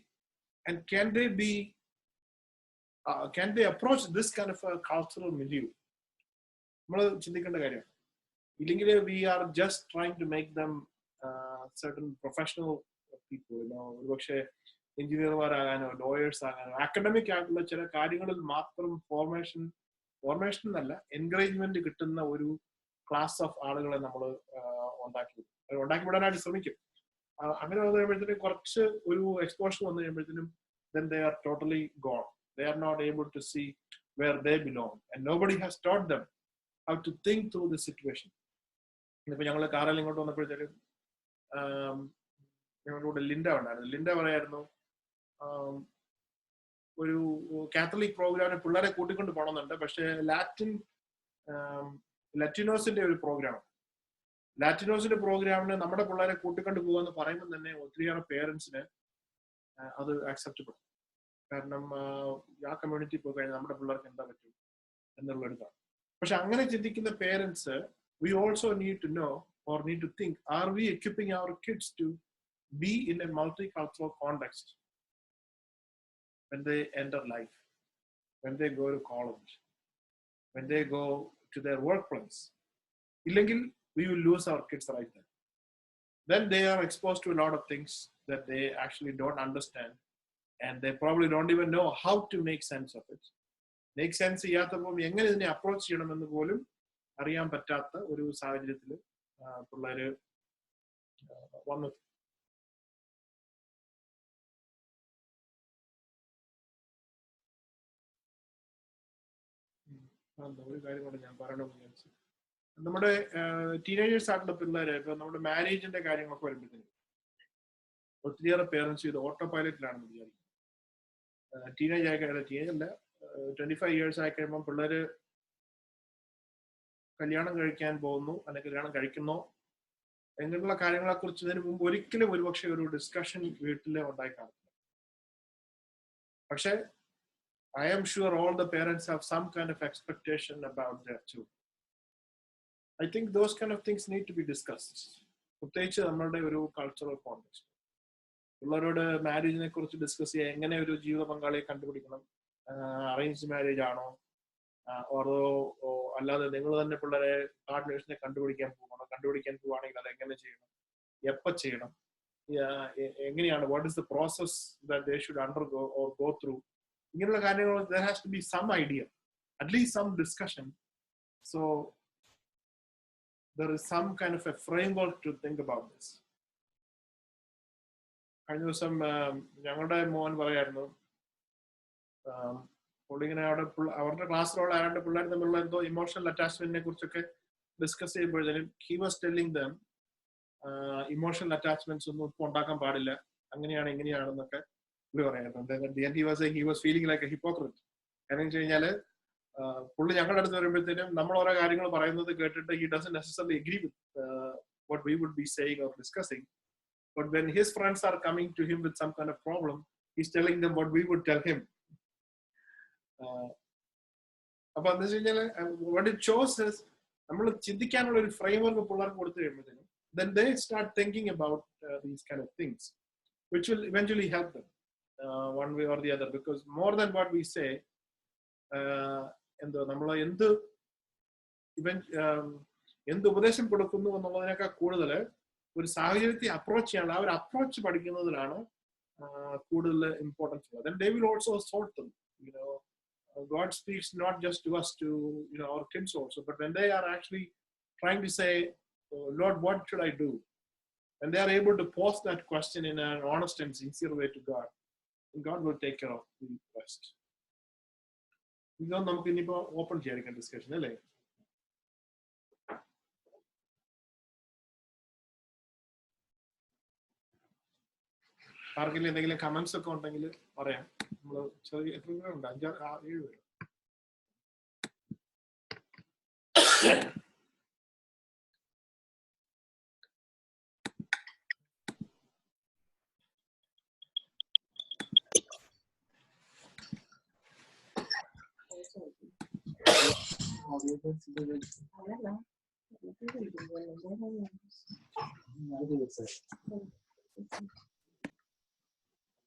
And can they approach this kind of a cultural milieu? നമ്മൾ ചിന്തിക്കേണ്ട കാര്യമാണ്. ഇല്ലെങ്കിൽ we are just trying to make them certain professional people, ഒരുപക്ഷെ എഞ്ചിനീയർമാരാകാനോ ലോയേഴ്സ് ആകാനോ അക്കാഡമിക് ആയിട്ടുള്ള ചില കാര്യങ്ങളിൽ മാത്രം ഫോർമേഷൻ എന്നല്ല, എൻകറേജ്മെന്റ് കിട്ടുന്ന ഒരു ക്ലാസ് ഓഫ് ആളുകളെ നമ്മൾ ഉണ്ടാക്കി വിടാനായിട്ട് ശ്രമിക്കും. അങ്ങനെ വന്നു കഴിയുമ്പോഴത്തേനും കുറച്ച് ഒരു എക്സ്പോഷർ വന്നു കഴിയുമ്പോഴത്തേനും then they are totally gone. They are not able to see where they belong, and nobody has taught them how to think through the situation. ഇപ്പൊ ഞങ്ങൾ കാറിൽ ഇങ്ങോട്ട് വന്നപ്പോഴത്തേക്കും ഞങ്ങളുടെ കൂടെ ലിൻഡ ഉണ്ടായിരുന്നു. ലിൻഡ പറയായിരുന്നു, ഒരു കാത്തലിക് പ്രോഗ്രാമിന് പിള്ളേരെ കൂട്ടിക്കൊണ്ട് പോകണമെന്നുണ്ട്, പക്ഷെ ലാറ്റിനോസിന്റെ ഒരു ലാറ്റിനോസിന്റെ പ്രോഗ്രാമിന് നമ്മുടെ പിള്ളേരെ കൂട്ടിക്കൊണ്ട് പോകുമെന്ന് പറയുമ്പോൾ തന്നെ ഒത്തിരിയേറെ പേരൻസിന് അത് അക്സെപ്റ്റബിൾ. കാരണം ആ കമ്മ്യൂണിറ്റി പോയി കഴിഞ്ഞാൽ നമ്മുടെ പിള്ളേർക്ക് എന്താ പറ്റും എന്നുള്ളൊരിതാണ്. പക്ഷെ അങ്ങനെ ചിന്തിക്കുന്ന parents, we also need to know or need to think, are we equipping our kids to be in a multicultural context when they enter life, when they go to college, when they go to their workplace? Illengil we will lose our kids right there. Then they are exposed to a lot of things that they actually don't understand, and they probably don't even know how to make sense of it. Make sense ചെയ്യാത്തപ്പോൾ എങ്ങനെ ഇതിനെ approach ചെയ്യണമെന്ന് പോലും അറിയാൻ പറ്റാത്ത ഒരു സാഹചര്യത്തിൽ പിള്ളേര് വന്നു. ഒരു കാര്യം കൂടെ ഞാൻ പറയണമെന്ന് വിചാരിച്ചു. നമ്മുടെ ടീനേജേഴ്സ് ആയിട്ടുള്ള പിള്ളേര് ഇപ്പൊ നമ്മുടെ മാരേജിന്റെ കാര്യങ്ങളൊക്കെ വരുമ്പോഴത്തേക്കും ഒത്തിരിയേറെ പേരൻസ് ഇത് ഓട്ടോ പൈലറ്റിലാണെന്ന് വിചാരിക്കും. ടീനേജ് അല്ല 25 years ആയി കഴിയുമ്പോൾ പിള്ളേര് കല്യാണം കഴിക്കാൻ പോകുന്നു, അല്ലെങ്കിൽ കല്യാണം കഴിക്കുന്നോ അങ്ങനെയുള്ള കാര്യങ്ങളെ കുറിച്ച് ഇതിനു മുമ്പ് ഒരിക്കലും ഒരുപക്ഷെ ഒരു ഡിസ്കഷൻ വീട്ടിൽ ഉണ്ടായി കാണില്ല. പക്ഷെ I am sure all the parents have some kind of expectation about their children. I think those kind of things need to be discussed. പ്രത്യേകിച്ച് നമ്മളുടെ ഒരു കൾച്ചറൽ കോണ്ടെക്സ്റ്റ്. പിള്ളേരോട് മാരേജിനെ കുറിച്ച് ഡിസ്കസ് ചെയ്യുക, എങ്ങനെ ഒരു ജീവിത പങ്കാളിയെ കണ്ടുപിടിക്കണം, അറേഞ്ച് മാരേജ് ആണോ ഓരോ അല്ലാതെ നിങ്ങൾ തന്നെ പിള്ളേരെ പാർട്ട്നേഴ്സിനെ കണ്ടുപിടിക്കാൻ പോവുകയാണെങ്കിൽ അത് എങ്ങനെ ചെയ്യണം, എപ്പോൾ ചെയ്യണം, എങ്ങനെയാണ്, what is the process that they should undergo or go through, ഇങ്ങനെയുള്ള കാര്യങ്ങൾ. there has to be some idea, at least some discussion, so there is some kind of a framework to think about this. കഴിഞ്ഞ ദിവസം ഞങ്ങളുടെ മോൻ പറയായിരുന്നു, പുള്ളിങ്ങനെ അവരുടെ ക്ലാസ്സിലുള്ള ആരാണ്ട് പിള്ളേർ തമ്മിലുള്ള എന്തോ ഇമോഷണൽ അറ്റാച്ച്മെന്റിനെ കുറിച്ചൊക്കെ ഡിസ്കസ് ചെയ്യുമ്പോഴത്തേനും he was telling them emotional attachments ഒന്നും ഇപ്പൊ ഉണ്ടാക്കാൻ പാടില്ല, അങ്ങനെയാണ് ഇങ്ങനെയാണെന്നൊക്കെ പുള്ളി പറയായിരുന്നു. He was feeling like a hypocrite. കാരണം വെച്ച് കഴിഞ്ഞാല് പുള്ളി ഞങ്ങളുടെ അടുത്ത് വരുമ്പോഴത്തേനും നമ്മൾ ഓരോ കാര്യങ്ങൾ പറയുന്നത് കേട്ടിട്ട് he doesn't necessarily agree with what we would be saying or discussing, but when his friends are coming to him with some kind of problem, he's telling them what we would tell him. അപ്പൊ എന്താ വെച്ച് കഴിഞ്ഞാല് what it shows is നമ്മൾ ചിന്തിക്കാനുള്ള ഒരു framework പിള്ളേർക്ക് കൊടുത്തു കഴിയുമ്പോഴത്തേനും then they start thinking about these kind of things, which will eventually help them one way or the other, because more than what we say, എന്തോ നമ്മൾ എന്ത് ഉപദേശം കൊടുക്കുന്നു എന്നുള്ളതിനേക്കാൾ കൂടുതൽ ഒരു സാഹചര്യത്തെ അപ്രോച്ച് ചെയ്യാനുള്ള ആ ഒരു അപ്രോച്ച് പഠിക്കുന്നതിലാണ് കൂടുതൽ ഇമ്പോർട്ടൻസ് ഉള്ളത്. Then they will also sort them. God speaks not just to us, to our kids also, but when they are actually trying to say, Lord, what should I do? And they are able to pose that question in an honest and sincere way to God, and God will take care of the rest. ഇതൊന്നും നമുക്ക് ഇനിയിപ്പോ open ചെയ്യാതിരിക്കാം discussion, അല്ലേ? ആർക്കെങ്കിലും എന്തെങ്കിലും comments ഒക്കെ ഉണ്ടെങ്കിൽ പറയാം. നമ്മള് ചെറിയ എത്ര പേരുണ്ട്? 5-7 പേര്.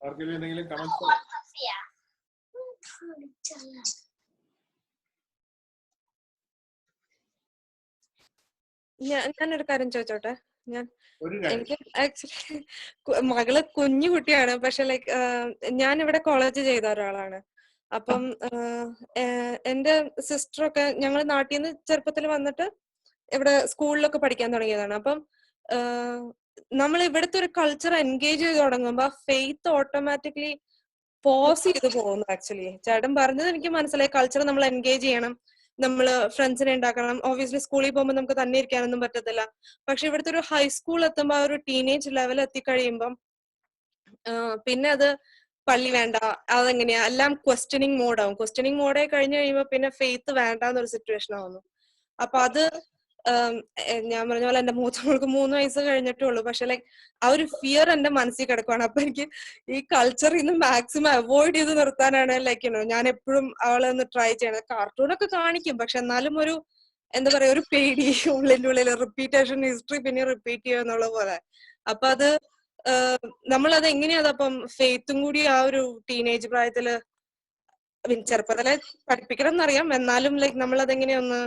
ആർക്കെങ്കിലും എന്തെങ്കിലും കമന്റ്സ്? ഞാനൊരു കാര്യം ചോദിച്ചോട്ടെ. എനിക്ക് ആക്ച്വലി മകള് കുഞ്ഞു കുട്ടിയാണ്, പക്ഷെ ലൈക്ക് ഞാൻ ഇവിടെ കോളേജ് ചെയ്ത ഒരാളാണ്. അപ്പം എന്റെ സിസ്റ്ററൊക്കെ ഞങ്ങൾ നാട്ടിൽ നിന്ന് ചെറുപ്പത്തിൽ വന്നിട്ട് ഇവിടെ സ്കൂളിലൊക്കെ പഠിക്കാൻ തുടങ്ങിയതാണ്. അപ്പം നമ്മൾ ഇവിടുത്തെ ഒരു കൾച്ചർ എൻഗേജ് ചെയ്ത് തുടങ്ങുമ്പോ ഫെയ്ത്ത് ഓട്ടോമാറ്റിക്കലി പോസ് ചെയ്ത് പോകുന്നു. ആക്ച്വലി ചേട്ടൻ പറഞ്ഞത് എനിക്ക് മനസ്സിലായി, കൾച്ചർ നമ്മൾ എൻഗേജ് ചെയ്യണം, നമ്മള് ഫ്രണ്ട്സിനെ ഉണ്ടാക്കണം. ഓബിയസ്ലി സ്കൂളിൽ പോകുമ്പോൾ നമുക്ക് തന്നെ ഇരിക്കാനൊന്നും പറ്റത്തില്ല. പക്ഷെ ഇവിടുത്തെ ഒരു ഹൈസ്കൂൾ എത്തുമ്പോ ആ ഒരു ടീനേജ് ലെവൽ എത്തിക്കഴിയുമ്പം പിന്നെ അത് പള്ളി വേണ്ട, അതെങ്ങനെയാ, എല്ലാം ക്വസ്റ്റ്യനിങ് മോഡാവും. ക്വസ്റ്റ്യനിങ് മോഡായി കഴിഞ്ഞു കഴിയുമ്പോ പിന്നെ ഫെയ്ത്ത് വേണ്ടാന്നൊരു സിറ്റുവേഷൻ ആവുന്നു. അപ്പൊ അത് ഞാൻ പറഞ്ഞ പോലെ എന്റെ മൂത്തമോൾക്ക് 3 വയസ്സ് കഴിഞ്ഞിട്ടേ ഉള്ളൂ. പക്ഷെ ലൈക്ക് ആ ഒരു ഫിയർ എന്റെ മനസ്സിൽ കിടക്കുവാണ്. അപ്പൊ എനിക്ക് ഈ കൾച്ചറിൽ നിന്ന് മാക്സിമം അവോയ്ഡ് ചെയ്ത് നിർത്താനാണ് ലൈക്ക് ഞാൻ എപ്പോഴും അവളെ ഒന്ന് ട്രൈ ചെയ്യണം. കാർട്ടൂണൊക്കെ കാണിക്കും, പക്ഷെ എന്നാലും ഒരു എന്താ പറയാ, ഒരു പേടി ഉള്ളിന്റെ ഉള്ളിൽ, റിപ്പീറ്റേഷൻ ഹിസ്റ്ററി പിന്നെ റിപ്പീറ്റ് ചെയ്യുക എന്നുള്ള പോലെ. അപ്പൊ അത് നമ്മളത് എങ്ങനെയാ അതപ്പം ഫെയ്ത്തും കൂടി ആ ഒരു ടീനേജ് പ്രായത്തില് ചെറുപ്പത്തിലെ പഠിപ്പിക്കണം എന്നറിയാം, എന്നാലും ലൈക്ക് നമ്മളതെങ്ങനെയൊന്ന്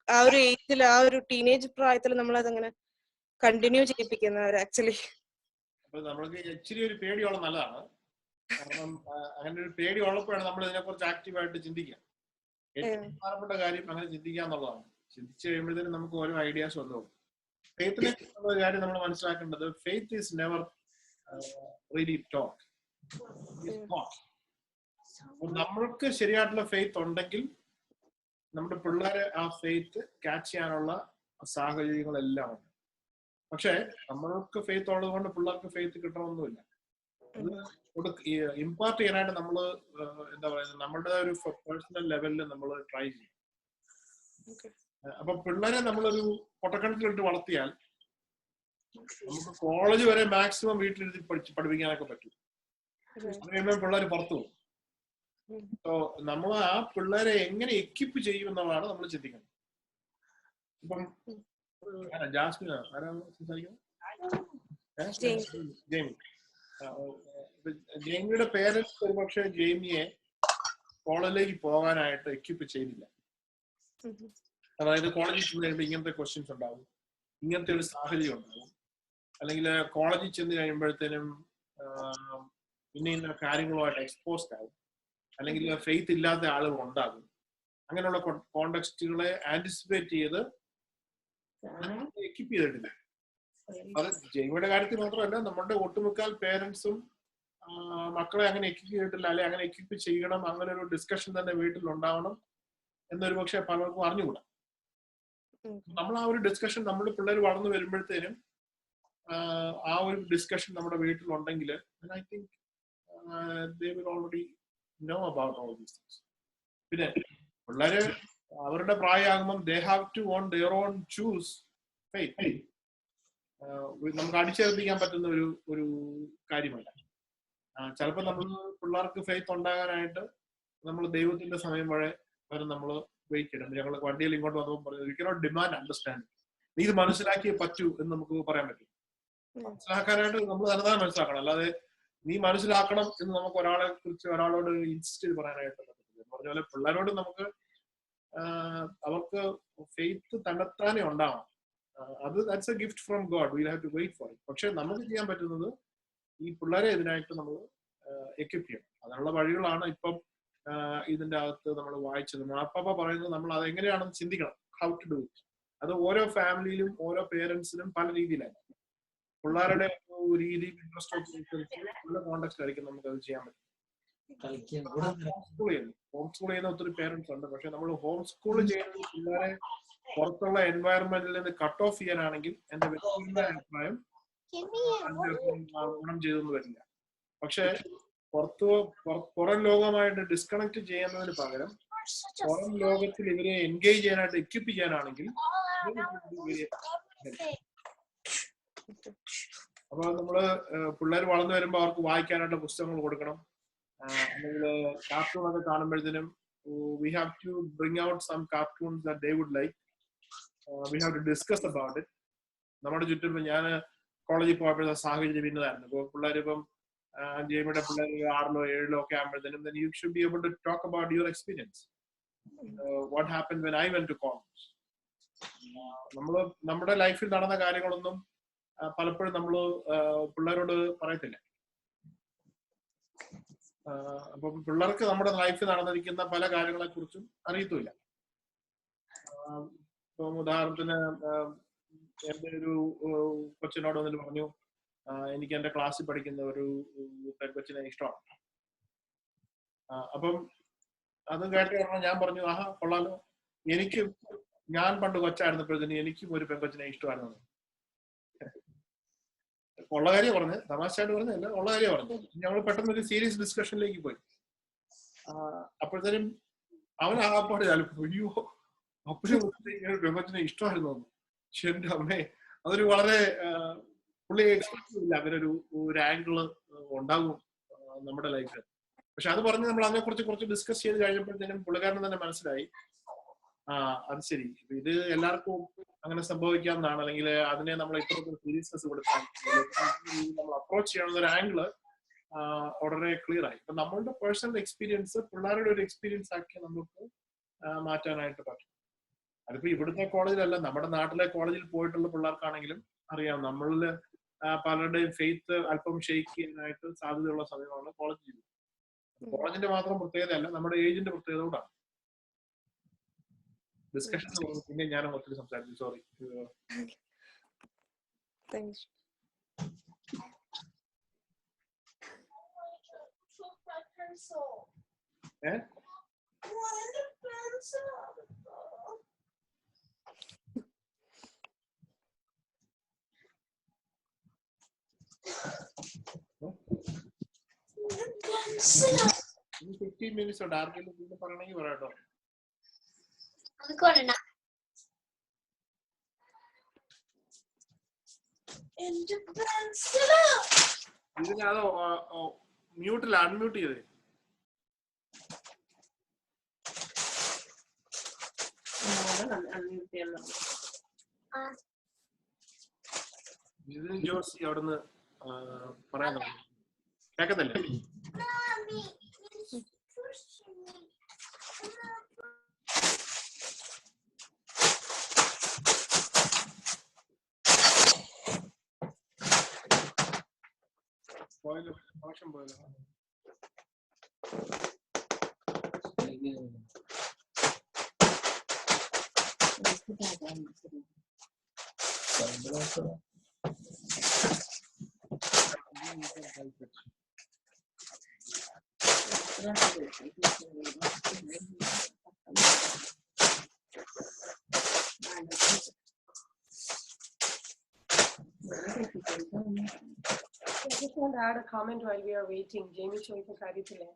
ആ ഒരു ഏജിൽ, ആ ഒരു ടീനേജ് പ്രായത്തിൽ നമ്മളതെങ്ങനെ കണ്ടിന്യൂ ചെയ്യിപ്പിക്കുന്നവർ ആക്ച്വലി? അപ്പൊ നമ്മൾക്ക് ഇച്ചിരി ഒരു പേടിയോളം നല്ലതാണ്. കാരണം അങ്ങനെ ഒരു പേടി ഉള്ളപ്പോഴാണ് നമ്മൾ ഇതിനെ കുറിച്ച് ആക്റ്റീവായിട്ട് ചിന്തിക്കുക. ഏറ്റവും പ്രധാനപ്പെട്ട കാര്യം അങ്ങനെ ചിന്തിക്കുക എന്നുള്ളതാണ്. ചിന്തിച്ചു കഴിയുമ്പോഴത്തേനും നമുക്ക് ഓരോ ഐഡിയാസ് വന്നോളും. ഫെയ്ത്തിനെ കുറിച്ചുള്ള ഒരു കാര്യം നമ്മൾ മനസ്സിലാക്കേണ്ടത്, faith is never really talk, is thought. നമ്മൾക്ക് ശരിയായിട്ടുള്ള ഫെയ്ത്ത് ഉണ്ടെങ്കിൽ നമ്മുടെ പിള്ളേരെ ആ ഫെയ്ത്ത് ക്യാച്ച് ചെയ്യാനുള്ള സാഹചര്യങ്ങളെല്ലാം ഉണ്ട്. പക്ഷെ നമ്മൾക്ക് ഫെയ്ത്ത് ഉള്ളത് കൊണ്ട് പിള്ളേർക്ക് ഫെയ്ത്ത് കിട്ടണമെന്നില്ല. അത് ഇമ്പാർട്ട് ചെയ്യാനായിട്ട് നമ്മൾ എന്താ പറയുന്നത്, നമ്മുടെ ഒരു പേഴ്സണൽ ലെവലിൽ നമ്മൾ ട്രൈ ചെയ്യും. അപ്പൊ പിള്ളേരെ നമ്മളൊരു പൊട്ടക്കണത്തിലിട്ട് വളർത്തിയാൽ നമുക്ക് കോളേജ് വരെ മാക്സിമം വീട്ടിലിരുത്തി പഠിപ്പിക്കാനൊക്കെ പറ്റും. അത് പിള്ളേർ പുറത്തു പോകും. സോ നമ്മൾ ആ പിള്ളേരെ എങ്ങനെ എക്വിപ്പ് ചെയ്യും എന്നുള്ളതാണ് നമ്മൾ ചിന്തിക്കുന്നത്. ഇപ്പം ജാസ്മിൻ ആരാണ് സംസാരിക്കുന്നത്? ജെയ്മിയുടെ പേരൻസ് ഒരുപക്ഷെ ജെയ്മിയെ കോളേജിലേക്ക് പോകാനായിട്ട് എക്വിപ്പ് ചെയ്തില്ല. അതായത് കോളേജിൽ ചെന്ന് കഴിയുമ്പോൾ ഇങ്ങനത്തെ ക്വസ്റ്റ്യൻസ് ഉണ്ടാവും, ഇങ്ങനത്തെ ഒരു സാഹചര്യം ഉണ്ടാവും, അല്ലെങ്കിൽ കോളേജിൽ ചെന്ന് കഴിയുമ്പോഴത്തേനും പിന്നെ ഇന്ന കാര്യങ്ങളുമായിട്ട് എക്സ്പോസ്ഡ് ആവും, അല്ലെങ്കിൽ ഫെയ്ത്ത് ഇല്ലാത്ത ആളുകൾ ഉണ്ടാകും. അങ്ങനെയുള്ള കോണ്ടെക്സ്റ്റുകളെ ആന്റിസിപ്പേറ്റ് ചെയ്ത് എക്വിപ്പ് ചെയ്തിട്ടില്ല. അത് ജൈവയുടെ കാര്യത്തിൽ മാത്രമല്ല, നമ്മുടെ ഒട്ടുമുക്കാൽ പേരൻസും മക്കളെ അങ്ങനെ എക്വിപ്പ് ചെയ്തിട്ടില്ല, അല്ലെ അങ്ങനെ എക്വിപ്പ് ചെയ്യണം, അങ്ങനെ ഒരു ഡിസ്കഷൻ തന്നെ വീട്ടിൽ ഉണ്ടാവണം എന്നൊരു പക്ഷെ പലർക്കും അറിഞ്ഞുകൂടാ. നമ്മൾ ആ ഒരു ഡിസ്കഷൻ, നമ്മൾ പിള്ളേർ വളർന്നു വരുമ്പോഴത്തേനും ആ ഒരു ഡിസ്കഷൻ നമ്മുടെ വീട്ടിലുണ്ടെങ്കിൽ I think they will already know about all these things. പിന്നെ പിള്ളേര് അവരുടെ പ്രായമാകുമ്പം they have to on their own choose faith. നമുക്ക് അടിച്ചേൽപ്പിക്കാൻ പറ്റുന്ന ഒരു കാര്യമല്ല. ചിലപ്പോൾ നമ്മൾ പിള്ളേർക്ക് ഫെയ്ത്ത് ഉണ്ടാകാനായിട്ട് നമ്മൾ ദൈവത്തിന്റെ സമയം വരെ നമ്മൾ വെയിറ്റ് ചെയ്യണം. ഞങ്ങൾ വണ്ടിയിൽ ഇങ്ങോട്ട് വന്നപ്പോൾ പറഞ്ഞു, യു കനോട്ട് ഡിമാൻഡ് അണ്ടർസ്റ്റാൻഡിങ്. നീ ഇത് മനസ്സിലാക്കിയേ പറ്റൂ എന്ന് നമുക്ക് പറയാൻ പറ്റും. മനസ്സിലാക്കാനായിട്ട് നമ്മൾ തന്നെ മനസ്സിലാക്കണം, അല്ലാതെ നീ മനസ്സിലാക്കണം എന്ന് നമുക്ക് ഒരാളോട് ഇൻസിസ്റ്റ് ചെയ്ത് പറയാനായിട്ട് പറ്റത്തില്ല. എന്ന് പറഞ്ഞ പോലെ പിള്ളേരോട് നമുക്ക് അവർക്ക് ഫെയ്ത്ത് തന്നെത്താനെ ഉണ്ടാവണം. അത് that's a gift from God, we have to wait for it. പക്ഷെ നമുക്ക് ചെയ്യാൻ പറ്റുന്നത് ഈ പിള്ളേരെ ഇതിനായിട്ട് നമ്മൾ എക്വിപ്പ് ചെയ്യണം. അതിനുള്ള വഴികളാണ് ഇപ്പം ഇതിന്റെ അകത്ത് നമ്മൾ വായിച്ചത്. മാപ്പാപ്പ പറയുന്നത് നമ്മൾ അതെങ്ങനെയാണെന്ന് ചിന്തിക്കണം, ഹൗ ടു ഡു ഇറ്റ്. അത് ഓരോ ഫാമിലിയിലും ഓരോ പേരൻസിനും പല രീതിയിലാണ്. പിള്ളേരുടെ രീതി, ഇൻട്രസ്റ്റ്, പല കോണ്ടെക്സ്റ്റ് ആയിരിക്കും നമുക്ക് അത് ചെയ്യാൻ പറ്റും. ഹോം സ്കൂൾ ചെയ്യുന്ന ഒത്തിരി പേരൻസ് ഉണ്ട്. പക്ഷെ നമ്മൾ ഹോം സ്കൂൾ ചെയ്യുന്നത് പിള്ളേരെ പുറത്തുള്ള എൻവയറമെന്റിൽ നിന്ന് കട്ട് ഓഫ് ചെയ്യാനാണെങ്കിൽ എന്റെ വ്യക്തിഗത അഭിപ്രായം ഗുണം ചെയ്തൊന്നും വരില്ല. പക്ഷെ പുറം ലോകമായിട്ട് ഡിസ്കണക്ട് ചെയ്യുന്നതിന് പകരം പുറം ലോകത്തിൽ ഇവരെ എൻഗേജ് ചെയ്യാനായിട്ട് എക്വിപ്പ് ചെയ്യാനാണെങ്കിൽ അപ്പൊ നമ്മള് പിള്ളേർ വളർന്നു വരുമ്പോൾ അവർക്ക് വായിക്കാനായിട്ട് പുസ്തകങ്ങൾ കൊടുക്കണം. അല്ലെങ്കിൽ കാർട്ടൂൺ ഒക്കെ കാണുമ്പോഴത്തേനും we have to bring out some cartoons that they would like. We have to discuss about it. നമ്മുടെ ചുറ്റും ഞാൻ കോളേജിൽ പോയപ്പോഴത്തെ സാഹചര്യം ഇന്നതായിരുന്നു. ഇപ്പോൾ പിള്ളേരിപ്പം ജെയ്മിയുടെ പിള്ളേർ 6ലോ 7ലോ ഒക്കെ ആകുമ്പോഴത്തേനും then you should be able to talk about your experience. What happened when I went to college. നമ്മുടെ ലൈഫിൽ നടന്ന കാര്യങ്ങളൊന്നും പലപ്പോഴും നമ്മൾ പിള്ളേരോട് പറയത്തില്ല. അപ്പൊ പിള്ളേർക്ക് നമ്മുടെ ലൈഫിൽ നടന്നിരിക്കുന്ന പല കാര്യങ്ങളെ കുറിച്ചും അറിയത്തുമില്ല. ഇപ്പം ഉദാഹരണത്തിന് എന്റെ ഒരു കൊച്ചിനോട് വന്നിട്ട് പറഞ്ഞു, എനിക്ക് എന്റെ ക്ലാസ്സിൽ പഠിക്കുന്ന ഒരു പെൺകൊച്ചിനെ ഇഷ്ടമാണ്. അപ്പം അത് കേട്ട് ഞാൻ പറഞ്ഞു, ആഹാ കൊള്ളാലോ, ഞാൻ പണ്ട് കൊച്ചായിരുന്നപ്പോഴത്തേന് എനിക്കും ഒരു പെൺകൊച്ചിനെ ഇഷ്ടമായിരുന്നു. ഉള്ള കാര്യം പറഞ്ഞ്, തമാശയായിട്ട് പറഞ്ഞല്ല, ഉള്ള കാര്യം പറഞ്ഞു. ഞങ്ങൾ പെട്ടെന്ന് ഒരു സീരിയസ് ഡിസ്കഷനിലേക്ക് പോയി. അപ്പോഴത്തേനും അവൻ ആകപ്പാട് അയ്യോ അപ്പോഴും പെൺകൊച്ചിനെ ഇഷ്ടമായിരുന്നു. പക്ഷെ എന്റെ അമ്മേ, അതൊരു വളരെ പുള്ളി എക്സ്പെക്ട് ചെയ്യില്ല അങ്ങനൊരു ആംഗിള് ഉണ്ടാകും നമ്മുടെ ലൈഫിൽ. പക്ഷെ അത് പറഞ്ഞ് നമ്മൾ അതിനെക്കുറിച്ച് കുറച്ച് ഡിസ്കസ് ചെയ്ത് കഴിഞ്ഞപ്പോഴത്തേനും പുള്ളിക്കാരന് തന്നെ മനസ്സിലായി, അത് ശരി, ഇത് എല്ലാവർക്കും അങ്ങനെ സംഭവിക്കാവുന്നതാണ്, അല്ലെങ്കിൽ അതിനെ നമ്മൾ ഇത്തരത്തിൽ സീരിയസ്നെസ് കൊടുക്കാൻ നമ്മൾ അപ്രോച്ച് ചെയ്യാവുന്ന ഒരു ആംഗിള് വളരെ ക്ലിയർ ആയി. അപ്പൊ നമ്മളുടെ പേഴ്സണൽ എക്സ്പീരിയൻസ് പിള്ളേരുടെ ഒരു എക്സ്പീരിയൻസ് ആക്കി നമുക്ക് മാറ്റാനായിട്ട് പറ്റും. അതിപ്പോ ഇവിടുത്തെ കോളേജിലല്ല, നമ്മുടെ നാട്ടിലെ കോളേജിൽ പോയിട്ടുള്ള പിള്ളേർക്കാണെങ്കിലും അറിയാം, നമ്മളില് പലരുടെയും ഫെയ്ത്ത് അല്പം ഷെയ്ക്ക് ചെയ്യാനായിട്ട് സാധ്യതയുള്ള സമയമാണ് കോളേജ് ജീവിതം. കോളേജിന്റെ മാത്രം പ്രത്യേകതയല്ല, നമ്മുടെ ഏജിന്റെ പ്രത്യേകത കൂടാണ്. ഡിസ്കഷൻ പിന്നെ ഞാൻ ഒത്തിരി സംസാരിച്ചു, സോറി. ഇനി 15 minutes ഉണ്ട്. ആർക്കെങ്കിലും പറയണമെങ്കിൽ പറയാട്ടോ. ഇതിനകത്ത് മ്യൂട്ടില്ല, അൺമ്യൂട്ട് ചെയ്തേ. ഇതിന് ജോസി അവിടുന്ന് പറയാൻ കേക്കത്തില്ലേ? പോയല്ലോ, മോശം പോയല്ലോ. you can type it. I just want to add a comment while we are waiting. Jamie Choipa Kaditile.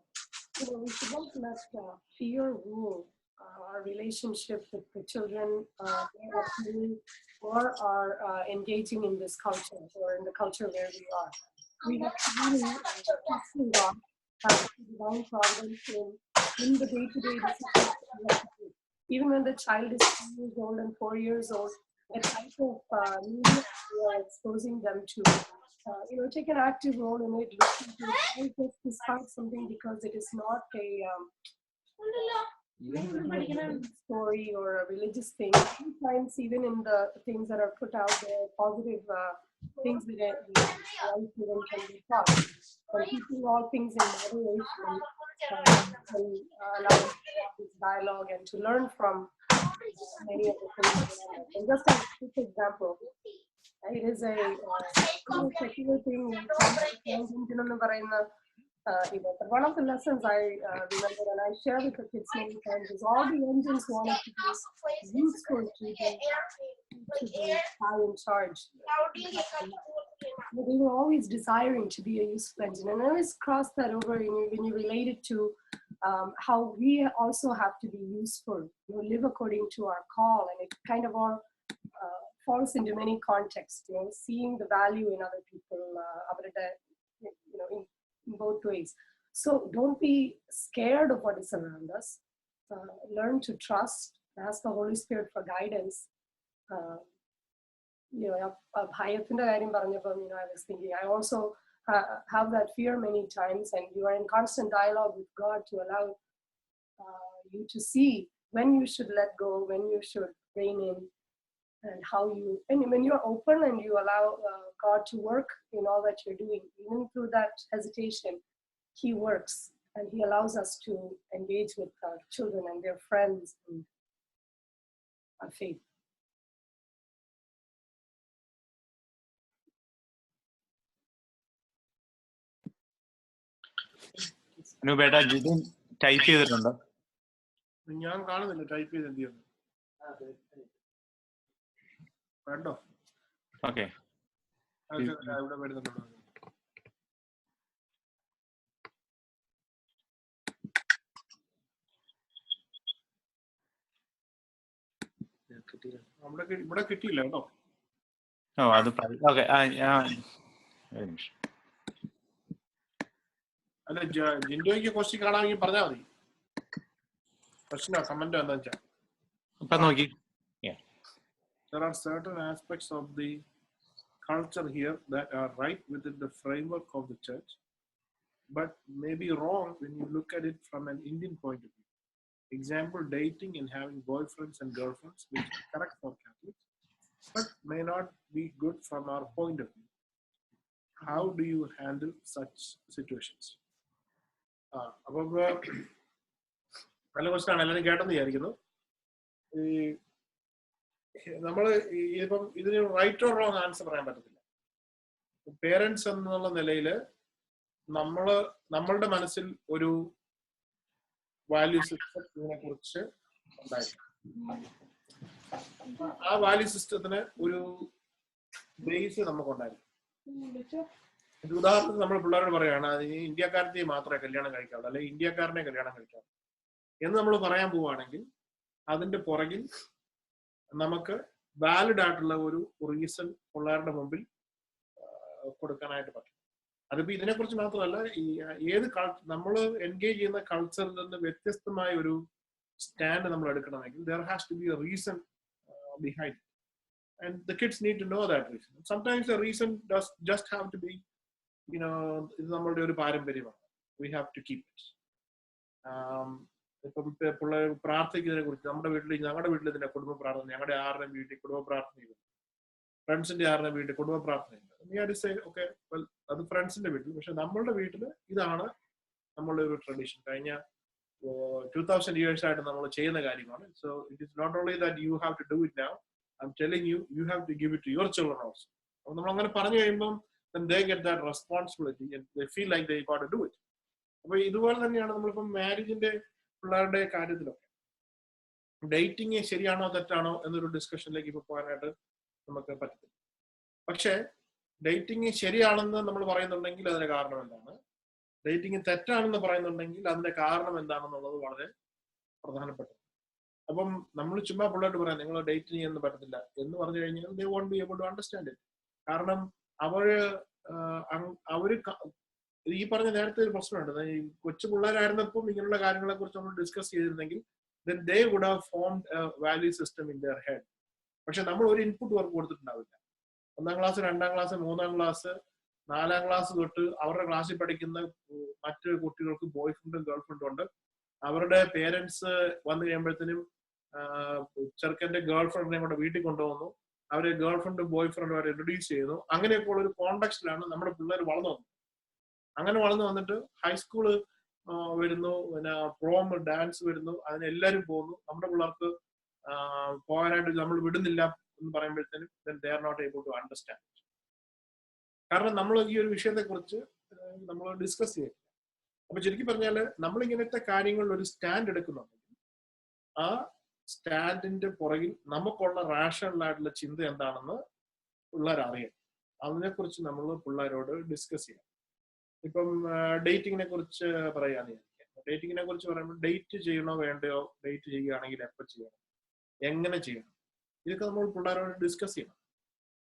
We should not let fear rule our relationship with the children or are engaging in this culture or in the culture where we are. We have to really trust in God, have divine providence in the day-to-day decisions we have to take. Even when the child is 2 years old and 4 years old, the type of media we are exposing them to, take an active role in it. Don't just discard something because it is not a story or a religious thing. Sometimes even in the things that are put out there, positive things that children can be taught. But keeping all things in moderation and allow this dialogue and to learn from many of the things. And just as a quick example, it is a secular thing. But one of the lessons I remember and I share with the kids many times is all the engines wanted to be useful to the high in charge. But they were always desiring to be a useful engine. And I always cross that over when you relate it to how we also have to be useful, live according to our call. And it kind of all falls into many contexts, seeing the value in other people, in both ways. So don't be scared of what is around us. Learn to trust, ask the Holy Spirit for guidance. I was thinking, I also have that fear many times, and you are in constant dialogue with God to allow you to see when you should let go, when you should rein in, and when you're open and you allow God to work in all that you're doing, even through that hesitation, He works and He allows us to engage with our children and their friends and our faith. Type ചെയ്തിട്ടുണ്ടോ? ഞാൻ കാണുന്നില്ല type ചെയ്ത് എന്ത് ചെയ്യുന്നു. കണ്ടോ? Okay, ഇവിടെ വരുന്നുണ്ടോ? ഇവിടെ കിട്ടിയില്ല കേട്ടോ. ഓ അത് ഓക്കെ. അല്ല, ജിൻഡോയ്ക്ക് ക്വസ്റ്റ്യൻ കാണാമെങ്കിൽ പറഞ്ഞാൽ മതി. ക്വസ്റ്റ്യനോ കമന്റോ എന്താ വെച്ചാൽ നോക്കി. There are certain aspects of the culture here that are right within the framework of the church, but may be wrong when you look at it from an Indian point of view. Example, dating and having boyfriends and girlfriends, which is correct for Catholics, but may not be good from our point of view. How do you handle such situations? അപ്പോൾ നല്ല question ആണ്, എല്ലാവരും കേട്ടെന്ന് വിചാരിക്കുന്നു. നമ്മള് ഇപ്പം ഇതിന് right or wrong answer പറയാൻ പറ്റത്തില്ല. പേരൻസ് എന്നുള്ള നിലയിൽ നമ്മളുടെ മനസ്സിൽ ഒരു വാല്യൂ സിസ്റ്റം ഇതിനെ കുറിച്ച് ഉണ്ടായിരിക്കും. ആ വാല്യൂ സിസ്റ്റത്തിന് ഒരു ബേസ് നമുക്കുണ്ടായിരിക്കും. ഉദാഹരണത്തിന് നമ്മൾ പിള്ളേരോട് പറയുകയാണ്, ഇന്ത്യക്കാരത്തെ മാത്രമേ കല്യാണം കഴിക്കാവുള്ളൂ, അല്ലെങ്കിൽ ഇന്ത്യക്കാരനെ കല്യാണം കഴിക്കാവൂ എന്ന് നമ്മൾ പറയാൻ പോവുകയാണെങ്കിൽ അതിന്റെ പുറകിൽ നമുക്ക് വാലിഡ് ആയിട്ടുള്ള ഒരു റീസൺ പിള്ളേരുടെ മുമ്പിൽ കൊടുക്കാനായിട്ട് പറ്റും. അതിപ്പോ ഇതിനെക്കുറിച്ച് മാത്രമല്ല, ഈ ഏത് നമ്മൾ എൻഗേജ് ചെയ്യുന്ന കൾച്ചറിൽ നിന്ന് വ്യത്യസ്തമായ ഒരു സ്റ്റാൻഡ് നമ്മൾ എടുക്കണമെങ്കിൽ there has to be a reason behind it, and the kids need to know that reason. Sometimes the reason does just have to be, ഇത് നമ്മളുടെ ഒരു പാരമ്പര്യമാണ്, we have to keep it. ഇപ്പം പിള്ളേർ പ്രാർത്ഥിക്കുന്നതിനെ കുറിച്ച് ഞങ്ങളുടെ വീട്ടിൽ ഇതിന്റെ കുടുംബ പ്രാർത്ഥന, ഞങ്ങളുടെ ആരുടെയും വീട്ടിൽ കുടുംബ പ്രാർത്ഥനയുണ്ട്, ഫ്രണ്ട്സിന്റെ ആരുടെയും വീട്ടിൽ കുടുംബ പ്രാർത്ഥനയുണ്ട്. ഓക്കെ, അത് ഫ്രണ്ട്സിന്റെ വീട്ടിൽ, പക്ഷെ നമ്മളുടെ വീട്ടിൽ ഇതാണ് നമ്മളുടെ ഒരു ട്രഡീഷൻ. കഴിഞ്ഞ 2000 years ആയിട്ട് നമ്മൾ ചെയ്യുന്ന കാര്യമാണ്. So it is not only that you have to do it now, I M telling you have to give it to your children also. അപ്പൊ നമ്മൾ അങ്ങനെ പറഞ്ഞു കഴിയുമ്പം then they get that responsibility and they feel like they got to do it. അപ്പൊ ഇതുപോലെ തന്നെയാണ് നമ്മളിപ്പം മാരേജിന്റെ പിള്ളേരുടെ കാര്യത്തിലൊക്കെ ഡേറ്റിംഗ് ശരിയാണോ തെറ്റാണോ എന്നൊരു ഡിസ്കഷനിലേക്ക് ഇപ്പൊ പോകാനായിട്ട് നമുക്ക് പറ്റത്തില്ല. പക്ഷെ ഡേറ്റിംഗ് ശരിയാണെന്ന് നമ്മൾ പറയുന്നുണ്ടെങ്കിൽ അതിന്റെ കാരണം എന്താണ്, ഡേറ്റിംഗ് തെറ്റാണെന്ന് പറയുന്നുണ്ടെങ്കിൽ അതിന്റെ കാരണം എന്താണെന്നുള്ളത് വളരെ പ്രധാനപ്പെട്ടത്. അപ്പം നമ്മൾ ചുമ്മാ പിള്ളേരോട് പറയാം നിങ്ങൾ ഡേറ്റ് ചെയ്യാൻ പറ്റത്തില്ല എന്ന് പറഞ്ഞു കഴിഞ്ഞാൽ they won't be able to understand it. കാരണം അവര് ഈ പറഞ്ഞ നേരത്തെ ഒരു പ്രശ്നമുണ്ട്, ഈ കൊച്ചു പിള്ളേരായിരുന്നപ്പം ഇങ്ങനെയുള്ള കാര്യങ്ങളെ കുറിച്ച് നമ്മൾ ഡിസ്കസ് ചെയ്തിരുന്നെങ്കിൽ then they would have formed a value system in their head. പക്ഷെ നമ്മൾ ഒരു ഇൻപുട്ട് വർക്ക് കൊടുത്തിട്ടുണ്ടാവില്ല. 1ാം ക്ലാസ് 2ാം ക്ലാസ് 3ാം ക്ലാസ് 4ാം ക്ലാസ് തൊട്ട് അവരുടെ ക്ലാസ്സിൽ പഠിക്കുന്ന മറ്റ് കുട്ടികൾക്ക് ബോയ് ഫ്രണ്ടും ഗേൾ ഫ്രണ്ടും ഉണ്ട്. അവരുടെ പേരൻസ് വന്നു കഴിയുമ്പോഴത്തേനും ചെറുക്കന്റെ ഗേൾ ഫ്രണ്ടിനെ കൂടെ വീട്ടിൽ കൊണ്ടുപോകുന്നു, അവരെ ഗേൾ ഫ്രണ്ടും ബോയ് ഫ്രണ്ടും അവരെ ഇൻട്രൊഡ്യൂസ് ചെയ്യുന്നു. അങ്ങനെയൊക്കെ ഉള്ള ഒരു കോണ്ടെക്സ്റ്റിലാണ് നമ്മുടെ പിള്ളേർ വളർന്നു വന്നത്. അങ്ങനെ വളർന്നു വന്നിട്ട് ഹൈസ്കൂള് വരുന്നു, പിന്നെ പ്രോം ഡാൻസ് വരുന്നു, അതിനെല്ലാരും പോകുന്നു. നമ്മുടെ പിള്ളേർക്ക് പോകാനായിട്ട് നമ്മൾ വിടുന്നില്ല എന്ന് പറയുമ്പോഴത്തേനും they are not able to understand. കാരണം നമ്മൾ ഈ ഒരു വിഷയത്തെ കുറിച്ച് നമ്മൾ ഡിസ്കസ് ചെയ്യും. അപ്പൊ ശരിക്കും പറഞ്ഞാല് നമ്മൾ ഇങ്ങനത്തെ കാര്യങ്ങളിൽ ഒരു സ്റ്റാൻഡ് എടുക്കുന്നുണ്ടെങ്കിൽ ആ സ്റ്റാൻഡിന്റെ പുറകിൽ നമുക്കുള്ള റാഷണൽ ആയിട്ടുള്ള ചിന്ത എന്താണെന്ന് പിള്ളേർ അറിയാം. അതിനെക്കുറിച്ച് നമ്മൾ പിള്ളേരോട് ഡിസ്കസ് ചെയ്യാം. ഇപ്പം ഡേറ്റിങ്ങിനെ കുറിച്ച് പറയാന്ന് വിചാരിക്കാം. ഡേറ്റിങ്ങിനെ കുറിച്ച് പറയുമ്പോൾ ഡേറ്റ് ചെയ്യണോ വേണ്ടയോ, ഡേറ്റ് ചെയ്യുകയാണെങ്കിൽ എപ്പോൾ ചെയ്യണം, എങ്ങനെ ചെയ്യണം, ഇതൊക്കെ നമ്മൾ പിള്ളേരോട് ഡിസ്കസ് ചെയ്യണം.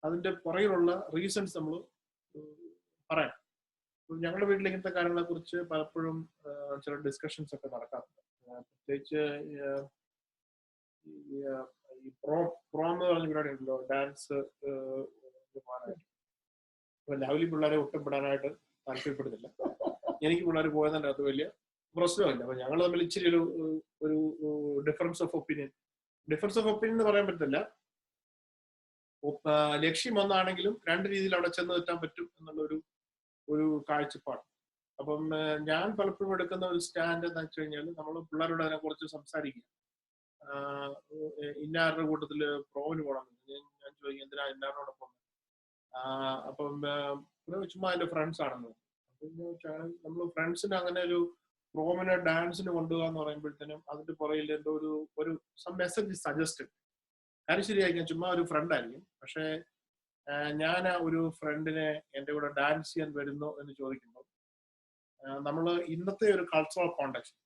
അതിന്റെ പുറകിലുള്ള റീസൺസ് നമ്മൾ പറയാം. ഞങ്ങളുടെ വീട്ടിൽ ഇങ്ങനത്തെ കാര്യങ്ങളെ കുറിച്ച് പലപ്പോഴും ചില ഡിസ്കഷൻസ് ഒക്കെ നടക്കാറുണ്ട്. പ്രത്യേകിച്ച് ഈ പ്രോം എന്ന് പറഞ്ഞ പരിപാടി ഉണ്ടല്ലോ, ഡാൻസ് പോകാനായിട്ട്. ലവ്ലി പിള്ളേരെ ഒട്ടും പെടാനായിട്ട് താല്പര്യപ്പെടുന്നില്ല. എനിക്ക് പിള്ളേർ പോയതിൻ്റെ അത് വലിയ പ്രശ്നമില്ല. അപ്പൊ ഞങ്ങൾ തമ്മിൽ ഇച്ചിരി ഒരു ഡിഫറൻസ് ഓഫ് ഒപ്പീനിയൻ എന്ന് പറയാൻ പറ്റില്ല. ലക്ഷ്യം ഒന്നാണെങ്കിലും രണ്ട് രീതിയിൽ അവിടെ ചെന്ന് എത്താൻ പറ്റും എന്നുള്ള ഒരു കാഴ്ചപ്പാട്. അപ്പം ഞാൻ പലപ്പോഴും എടുക്കുന്ന ഒരു സ്റ്റാൻഡ് എന്താ വെച്ച് കഴിഞ്ഞാൽ നമ്മൾ പിള്ളേരോട് അതിനെ കുറിച്ച് സംസാരിക്കുക. ഇന്നാരുടെ കൂട്ടത്തില് പ്രോവിന് പോകണം, ഞാൻ ചോദിക്കും എന്തിനാ ഇന്നാരോടെ പോകുന്നത്. അപ്പം ചുമ്മാ എന്റെ ഫ്രണ്ട്സ് ആണെന്ന്. നമ്മൾ ഫ്രണ്ട്സിന് അങ്ങനെ ഒരു പ്രോമിനെ ഡാൻസിന് കൊണ്ടുപോകുക എന്ന് പറയുമ്പോഴത്തേനും അതിന്റെ പുറകിൽ എന്തോ ഒരു സം മെസ്സേജ് സജസ്റ്റ്. കാര്യം ശരിയായിരിക്കും, ചുമ്മാ ഒരു ഫ്രണ്ട് ആയിരിക്കും. പക്ഷെ ഞാൻ ഒരു ഫ്രണ്ടിനെ എന്റെ കൂടെ ഡാൻസ് ചെയ്യാൻ വരുന്നു എന്ന് ചോദിക്കുമ്പോൾ നമ്മൾ ഇന്നത്തെ ഒരു കൾച്ചറൽ കോണ്ടെക്സ്റ്റ്,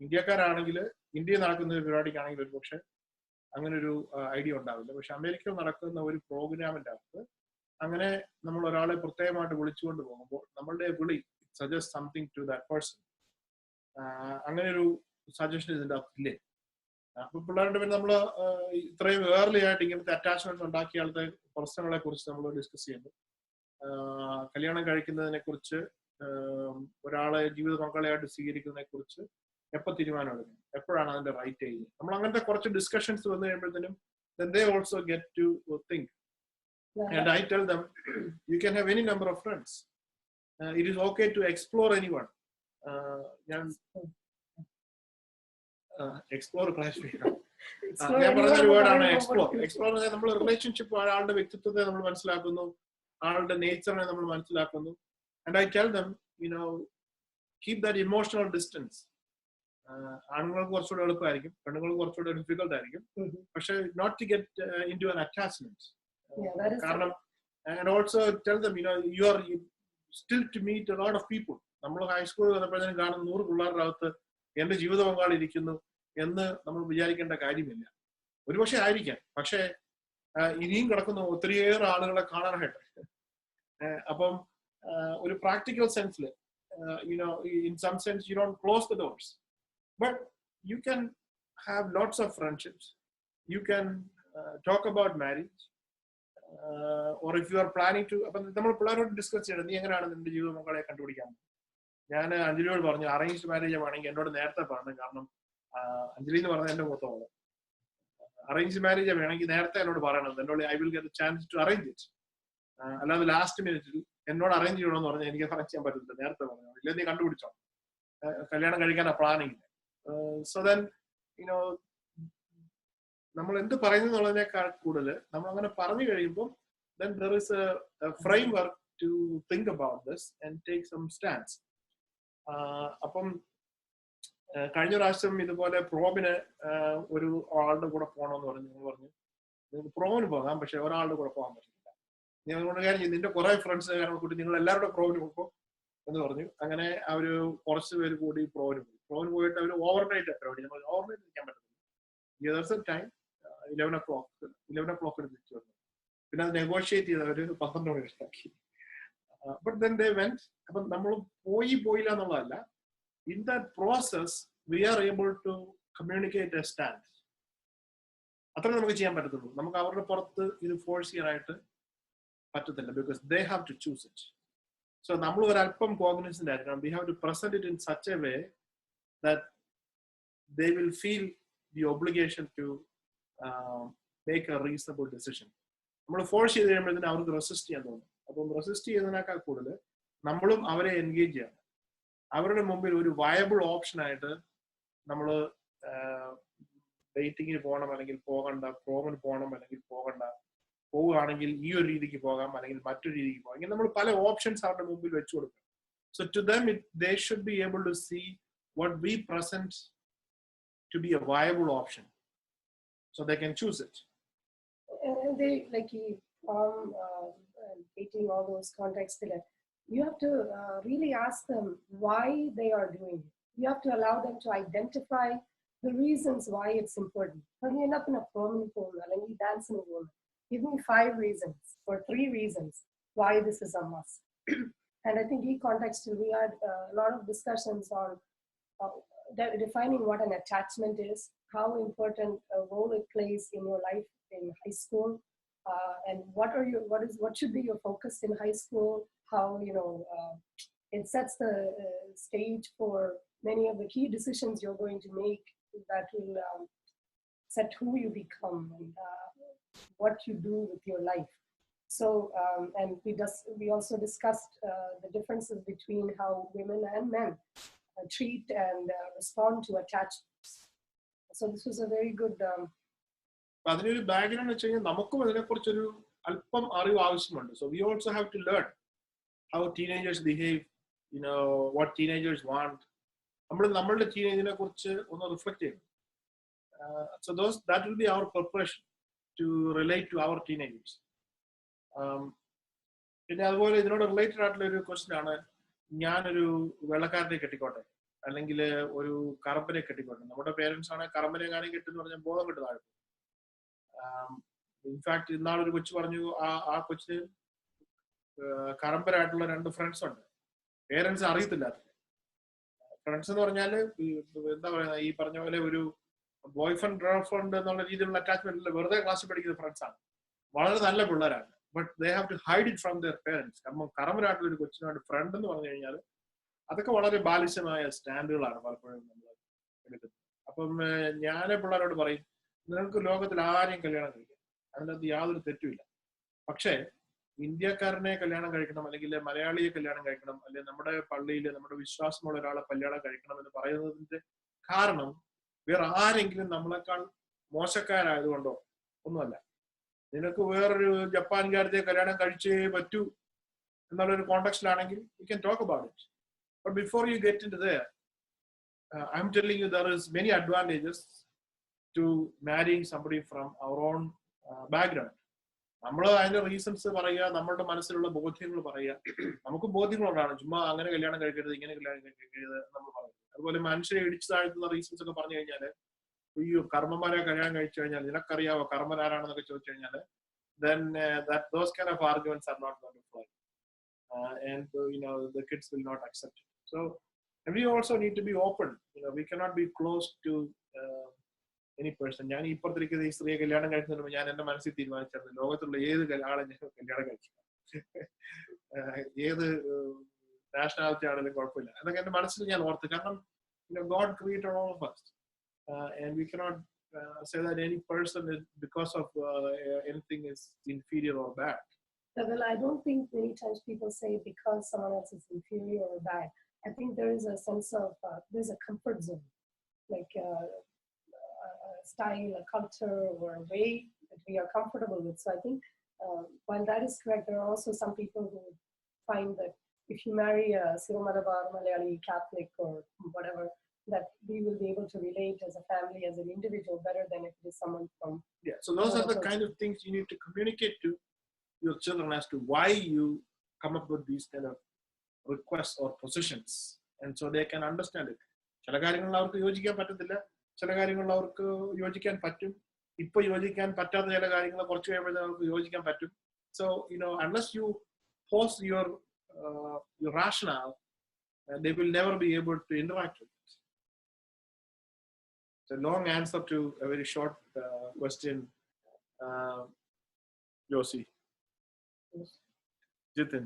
ഇന്ത്യക്കാരാണെങ്കിൽ ഇന്ത്യയിൽ നടക്കുന്ന ഒരു പരിപാടിക്കാണെങ്കിൽ ഒരു പക്ഷെ അങ്ങനെ ഒരു ഐഡിയ ഉണ്ടാവില്ല. പക്ഷെ അമേരിക്കയിൽ നടക്കുന്ന ഒരു പ്രോഗ്രാമിന്റെ അകത്ത് അങ്ങനെ നമ്മൾ ഒരാളെ പ്രത്യേകമായിട്ട് വിളിച്ചുകൊണ്ട് പോകുമ്പോൾ നമ്മളുടെ വിളി suggest something to that person. അങ്ങനെ ഒരു സജഷൻ ഇതിന്റെ അകത്തില്ലേ. അപ്പൊ പിള്ളേരുടെ പിന്നെ നമ്മൾ ഇത്രയും ഏർലി ആയിട്ട് ഇങ്ങനത്തെ അറ്റാച്ച്മെന്റ് ഉണ്ടാക്കിയ ആളുടെ പ്രശ്നങ്ങളെ കുറിച്ച് നമ്മൾ ഡിസ്കസ് ചെയ്യുന്നു. കല്യാണം കഴിക്കുന്നതിനെ കുറിച്ച്, ഒരാളെ ജീവിത പങ്കാളിയായിട്ട് സ്വീകരിക്കുന്നതിനെ കുറിച്ച് എപ്പോൾ തീരുമാനം എടുക്കണം, എപ്പോഴാണ് അതിന്റെ റൈറ്റ് ഏജ്. നമ്മൾ അങ്ങനത്തെ കുറച്ച് ഡിസ്കഷൻസ് വന്നു കഴിയുമ്പോഴത്തേനും they also get to think. And I tell them, you can have any number of friends. It is okay to explore anyone. Explore class. ഞാൻ പറഞ്ഞൊരു വേർഡാണ് എക്സ്പ്ലോർ. എക്സ്പ്ലോർ നമ്മൾ റിലേഷൻഷിപ്പ്, ആളുടെ വ്യക്തിത്വത്തെ നമ്മൾ മനസ്സിലാക്കുന്നു, ആളുടെ നേച്ചറിനെ നമ്മൾ മനസ്സിലാക്കുന്നു. And I tell them, keep that emotional distance. ആണുങ്ങൾക്ക് കുറച്ചുകൂടെ എളുപ്പമായിരിക്കും, പെണ്ണുങ്ങൾക്ക് കുറച്ചുകൂടെ ഡിഫിക്കൽട്ട് ആയിരിക്കും. പക്ഷെ not to get into an attachment. കാരണം and also tell them, you are still to meet a lot of people. നമ്മൾ ഹൈസ്കൂളിൽ വന്നപ്പോഴത്തേനും കാണുന്ന 100 പിള്ളേരുടെ അകത്ത് എന്റെ ജീവിത പങ്കാളി ഇരിക്കുന്നു എന്ന് നമ്മൾ വിചാരിക്കേണ്ട കാര്യമില്ല. ഒരുപക്ഷെ ആയിരിക്കാം, പക്ഷെ ഇനിയും കിടക്കുന്ന ഒത്തിരിയേറെ ആളുകളെ കാണാനായിട്ട്. അപ്പം ഒരു practical സെൻസിൽ in some sense you don't close the doors, but you can have lots of friendships. You can talk about marriage, or if you are planning to. അപ്പം നമ്മൾ പിള്ളേരോട് ഡിസ്കസ് ചെയ്യണം, നീ എങ്ങനെയാണ് നിന്റെ ജീവിത പങ്കാളിയെ കണ്ടുപിടിക്കാൻ. ഞാൻ അഞ്ജലിയോട് പറഞ്ഞു അറേഞ്ച്ഡ് മാരേജ് ആണെങ്കിൽ എന്നോട് നേരത്തെ പറഞ്ഞു. കാരണം അഞ്ജലി എന്ന് പറഞ്ഞ എന്റെ മൊത്തമാണ്. അറേഞ്ച്ഡ് മാരേജ് വേണമെങ്കിൽ നേരത്തെ എന്നോട് പറയണം, എന്നോട് I will get chance to arrange it. അല്ലാതെ ലാസ്റ്റ് മിനിറ്റിൽ എന്നോട് അറേഞ്ച് ചെയ്യണമെന്ന് പറഞ്ഞാൽ എനിക്ക് അറേഞ്ച് ചെയ്യാൻ പറ്റില്ല. നേരത്തെ പറഞ്ഞു, ഇല്ല നീ കണ്ടുപിടിച്ചോ, കല്യാണം കഴിക്കാൻ പ്ലാനിങ്. സോ ദെൻ നമ്മൾ എന്ത് പറയുന്നു എന്നുള്ളതിനേക്കാൾ കൂടുതൽ നമ്മൾ അങ്ങനെ പറഞ്ഞു കഴിയുമ്പോൾ then there is a framework to think about this and take some stance. അപ്പം കഴിഞ്ഞ പ്രാവശ്യം ഇതുപോലെ പ്രോബിന് ഒരു ആളുടെ കൂടെ പോകണമെന്ന് പറഞ്ഞു നിങ്ങൾക്ക് പ്രോവിന് പോകാം, പക്ഷെ ഒരാളുടെ കൂടെ പോകാൻ പറ്റില്ല. ഞങ്ങളോട് കാര്യം നിന്റെ കുറെ ഫ്രണ്ട്സ് കൂട്ടി നിങ്ങൾ എല്ലാവരുടെ പ്രോവിന് പോകും എന്ന് പറഞ്ഞു. അങ്ങനെ അവര് കുറച്ച് പേര് കൂടി പ്രോവിന് പോയിട്ട് അവർ ഓവർനൈറ്റ് പരിപാടി. നമ്മൾ ഓവർനൈറ്റ് നിൽക്കാൻ പറ്റും. ടൈം 11 o'clock തിരിച്ചു വന്നു. പിന്നെ അത് നെഗോഷിയേറ്റ് ചെയ്ത് അവര് 12 മണിയാക്കി. But then they went. അപ്പം നമ്മൾ പോയില്ല എന്നുള്ളതല്ല. In that process, we are able to communicate a stand. അത്ര നമുക്ക് ചെയ്യാൻ പറ്റത്തുള്ളൂ. നമുക്ക് അവരുടെ പുറത്ത് ഇത് ഫോഴ്സ് ചെയ്യാനായിട്ട് പറ്റത്തില്ല. Because they have to choose it. So നമ്മൾ ഒരല്പം കോഗ്നിസന്റ് ആയിരിക്കണം. We have to present it in such a way that they will feel the obligation to make a reasonable decision. നമ്മൾ ഫോഴ്സ് ചെയ്ത് കഴിയുമ്പോഴത്തേന് അവർക്ക് റെസിസ്റ്റ് ചെയ്യാൻ തോന്നും. അപ്പം റെസിസ്റ്റ് ചെയ്യുന്നതിനേക്കാൾ കൂടുതൽ നമ്മളും അവരെ എൻഗേജ് ചെയ്യണം. അവരുടെ മുമ്പിൽ ഒരു വയബിൾ ഓപ്ഷൻ ആയിട്ട് നമ്മൾ ഡേറ്റിങ്ങിന് പോകണം അല്ലെങ്കിൽ പോകണ്ട, പ്രോമിന് പോകണം അല്ലെങ്കിൽ പോകണ്ട, പോവുകയാണെങ്കിൽ ഈ ഒരു രീതിക്ക് പോകാം അല്ലെങ്കിൽ മറ്റൊരു രീതിക്ക് പോകാം, ഇങ്ങനെ നമ്മൾ പല ഓപ്ഷൻസ് അവരുടെ മുമ്പിൽ വെച്ചു കൊടുക്കും. So to them they should be able to see what we present to be a viable option, so they can choose it. And they like dating, all those contexts, you have to really ask them why they are doing it. You have to allow them to identify the reasons why it's important. When you end up in a permanent woman and you dance in a woman, give me 5 reasons or 3 reasons why this is a must. And I think in context we had a lot of discussions on defining what an attachment is, how important a role it plays in your life in high school, and what should be your focus in high school. How it sets the stage for many of the key decisions you're going to make that will set who you become and what you do with your life. So and we also discussed the differences between how women and men treat and respond to attachments. So this was a very good അതിനൊരു background വെച്ച് കഴിഞ്ഞാൽ നമുക്കും അതിനെക്കുറിച്ചൊരു അല്പം അറിവ് ആവശ്യമുണ്ട്. So we also have to learn how teenagers behave, what teenagers want. നമ്മളുടെ ടീനേജിനെ കുറിച്ച് ഒന്ന് റിഫ്ലക്ട് ചെയ്യും. So that will be our preparation to relate to our teenagers. പിന്നെ അതുപോലെ ഇതിനോട് റിലേറ്റഡ് ആയിട്ടുള്ള ഒരു ക്വസ്റ്റ്യൻ ആണ്, ഞാനൊരു വെള്ളക്കാരനെ കെട്ടിക്കോട്ടെ അല്ലെങ്കിൽ ഒരു കറമ്പനെ കെട്ടിക്കോട്ടെ. നമ്മുടെ പേരൻസ് ആണെങ്കിൽ കറമ്പനെ കാണി കെട്ടെന്ന് പറഞ്ഞാൽ ബോധം കെട്ട് താഴെ. ഇൻഫാക്ട് ഇന്നാളൊരു കൊച്ചു പറഞ്ഞു, ആ കൊച്ചിന് കറമ്പരായിട്ടുള്ള 2 ഫ്രണ്ട്സ് ഉണ്ട്. പേരൻസ് അറിയത്തില്ല. ഫ്രണ്ട്സ് എന്ന് പറഞ്ഞാല് എന്താ പറയുക, ഈ പറഞ്ഞ പോലെ ഒരു ബോയ് ഫ്രണ്ട് ഗേൾ ഫ്രണ്ട് എന്നുള്ള രീതിയിലുള്ള അറ്റാച്ച്മെന്റ് അല്ല, വെറുതെ ക്ലാസ്സിൽ പഠിക്കുന്ന ഫ്രണ്ട്സ് ആണ്, വളരെ നല്ല പിള്ളേരാണ്. But they have to hide it from their parents. കാരണം കറമ്പരായിട്ടുള്ള ഒരു കൊച്ചിനായിട്ട് ഫ്രണ്ട് എന്ന് പറഞ്ഞു കഴിഞ്ഞാൽ അതൊക്കെ വളരെ ബാലിശമായ സ്റ്റാൻഡുകളാണ് പലപ്പോഴും നമ്മൾ എടുക്കുന്നത്. അപ്പം ഞാൻ പിള്ളേരോട് പറയും, നിങ്ങൾക്ക് ലോകത്തിൽ ആരെയും കല്യാണം കഴിക്കാം, അതിനകത്ത് യാതൊരു തെറ്റുമില്ല. പക്ഷേ ഇന്ത്യക്കാരനെ കല്യാണം കഴിക്കണം അല്ലെങ്കിൽ മലയാളിയെ കല്യാണം കഴിക്കണം അല്ലെങ്കിൽ നമ്മുടെ പള്ളിയിൽ നമ്മുടെ വിശ്വാസമുള്ള ഒരാളെ കല്യാണം കഴിക്കണം എന്ന് പറയുന്നതിന്റെ കാരണം വേറെ ആരെങ്കിലും നമ്മളെക്കാൾ മോശക്കാരായതുകൊണ്ടോ ഒന്നുമല്ല. നിനക്ക് വേറൊരു ജപ്പാൻകാരത്തെ കല്യാണം കഴിച്ചേ പറ്റൂ എന്നുള്ളൊരു കോണ്ടെക്സ്റ്റിലാണെങ്കിൽ you can talk about it. But before you get into there, I M telling you there is many advantages to marrying somebody from our own background. നമ്മൾ അതിന്റെ റീസൺസ് പറയുക, നമ്മളുടെ മനസ്സിലുള്ള ബോധ്യങ്ങൾ പറയുക. നമുക്ക് ബോധ്യങ്ങളുണ്ടാണ്, ചുമ്മാ അങ്ങനെ കല്യാണം കഴിക്കരുത് ഇങ്ങനെ കല്യാണം കഴിക്കരുത് നമ്മൾ പറയും. അതുപോലെ മനുഷ്യരെ ഇടിച്ചു താഴ്ത്തുന്ന റീസൺസ് ഒക്കെ പറഞ്ഞു കഴിഞ്ഞാൽ, അയ്യോ കർമ്മന്മാരെ കല്യാണം കഴിച്ചു കഴിഞ്ഞാൽ നിനക്കറിയാവോ കർമ്മൻ ആരാണെന്നൊക്കെ ചോദിച്ചു കഴിഞ്ഞാൽ then those kind of arguments are not going to fly, and the kids will not accept it. So we also need to be open. We cannot be close to any person. ഞാൻ ഇപ്പുറത്തിരിക്കുന്ന ഈ സ്ത്രീയെ കല്യാണം കഴിക്കുന്നതിന് ഞാൻ എന്റെ മനസ്സിൽ തീരുമാനിച്ചിരുന്നു, ലോകത്തുള്ള ഏത് ആളെ ഞാൻ കല്യാണം കഴിച്ചു, ഏത് നാഷണാലിറ്റി ആണെങ്കിലും കുഴപ്പമില്ല എന്നൊക്കെ എന്റെ മനസ്സിൽ ഞാൻ ഓർത്ത്. കാരണം God created all of us, and we cannot say that any person is because of anything is inferior or bad. Well, I don't think many times people say because someone else is inferior or bad. I think there is a sense of there's a comfort zone, like a style, a culture, or a way that we are comfortable with. So I think while that is correct, there are also some people who find that if you marry a Siromalabar, Malayali, Catholic, or whatever, that we will be able to relate as a family, as an individual, better than if it is someone from. Yeah, so those are the kind of things you need to communicate to your children as to why you come up with these kind of requests or positions, and so they can understand it. ചില കാര്യങ്ങളിൽ അവർക്ക് യോജിക്കാൻ പറ്റത്തില്ല, ചില കാര്യങ്ങളിൽ അവർക്ക് യോജിക്കാൻ പറ്റും. ഇപ്പൊ യോജിക്കാൻ പറ്റാത്ത ചില കാര്യങ്ങൾ കുറച്ച് കഴിയുമ്പോഴത്തേക്ക് അവർക്ക് യോജിക്കാൻ പറ്റും. So, unless you force your rationale, they will never be able to interact with it. It's a long answer to a very short question, Josie. Jitin.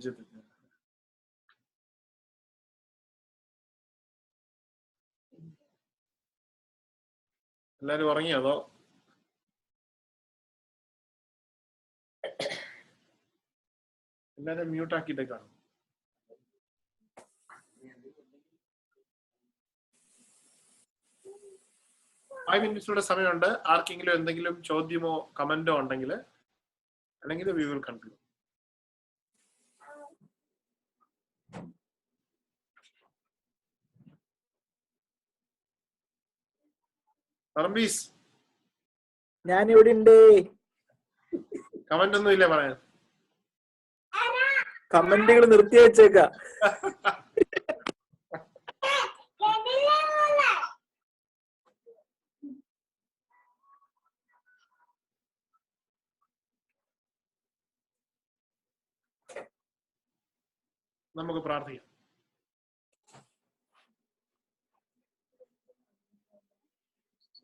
എല്ലാരും ഉറങ്ങിയോ അതോ? എല്ലാരും മ്യൂട്ട് ആക്കിയിട്ടേ കാണും. 5 minutes സമയമുണ്ട്. ആർക്കെങ്കിലും എന്തെങ്കിലും ചോദ്യമോ കമന്റോ ഉണ്ടെങ്കിൽ, അല്ലെങ്കിൽ we will conclude. പറമ്പീസ്, ഞാൻ ഇവിടെ ഉണ്ട്. കമന്റ് ഒന്നും ഇല്ല പറയാൻ? കമന്റുകൾ നിർത്തി വെച്ചേക്ക. നമുക്ക് പ്രാർത്ഥിക്കാം.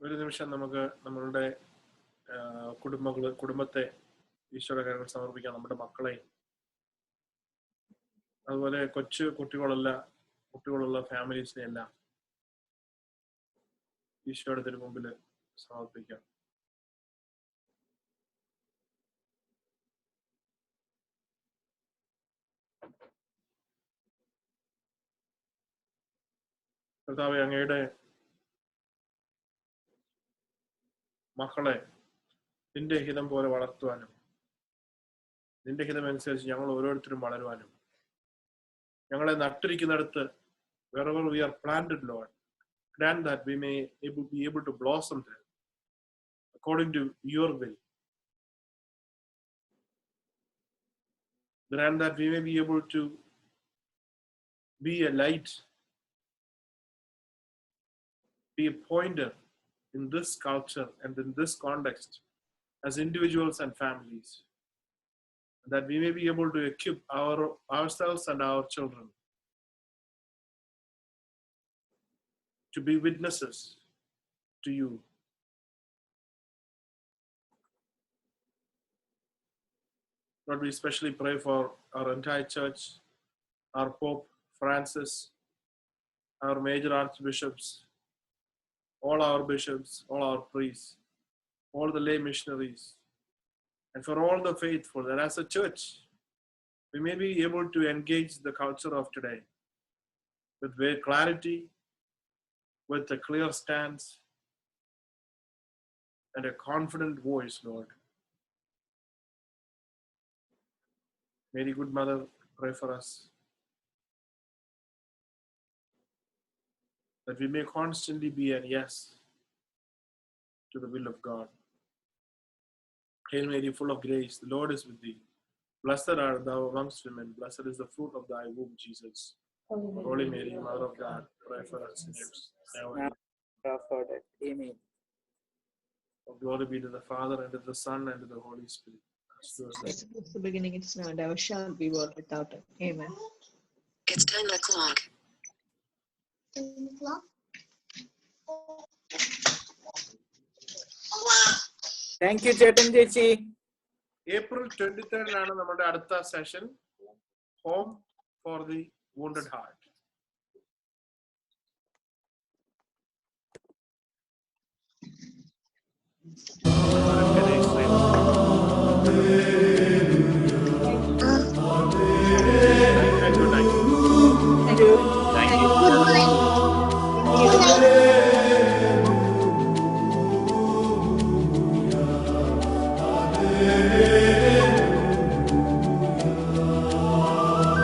ഒരു നിമിഷം നമുക്ക് നമ്മളുടെ കുടുംബത്തെ ഈശോയുടെ കരങ്ങളിൽ സമർപ്പിക്കാം. നമ്മുടെ മക്കളെയും അതുപോലെ കുട്ടികളുള്ള ഫാമിലീസിനെ എല്ലാം ഈശോയുടെ തിരുമുമ്പിൽ സമർപ്പിക്കാം. കർത്താവേ, അങ്ങയുടെ മക്കളെ നിന്റെ ഹിതം പോലെ വളർത്തുവാനും നിന്റെ ഹിതം അനുസരിച്ച് ഞങ്ങൾ ഓരോരുത്തരും വളരുവാനും ഞങ്ങളെ നട്ടിരിക്കുന്നിടത്ത് wherever we are planted, Lord, grant that we may be able to blossom there according to your will. Grant that we may be able to be a light, be a pointer in this culture and in this context as individuals and families, that we may be able to equip ourselves and our children to be witnesses to you. Lord, we especially pray for our entire church, our Pope Francis, our major archbishops, all our bishops, all our priests, all the lay missionaries, and for all the faithful, that as a church, we may be able to engage the culture of today with great clarity, with a clear stance, and a confident voice, Lord. Mary, good Mother, pray for us, that we may constantly be a yes to the will of God. Hail Mary, full of grace, the Lord is with thee. Blessed art thou amongst women, blessed is the fruit of thy womb, Jesus. Holy Mary, Mother of God, pray for us sinners, now and Amen. glory be to the Father, and to the Son, and to the Holy Spirit. As it was It's the beginning, it's now, and ever shall be, world without end. Amen. It's 10 o'clock. Thank you ചേട്ടൻ ചേച്ചി. April 23rd നമ്മുടെ അടുത്ത session, home for the wounded heart. Good night. Thank you. Good night.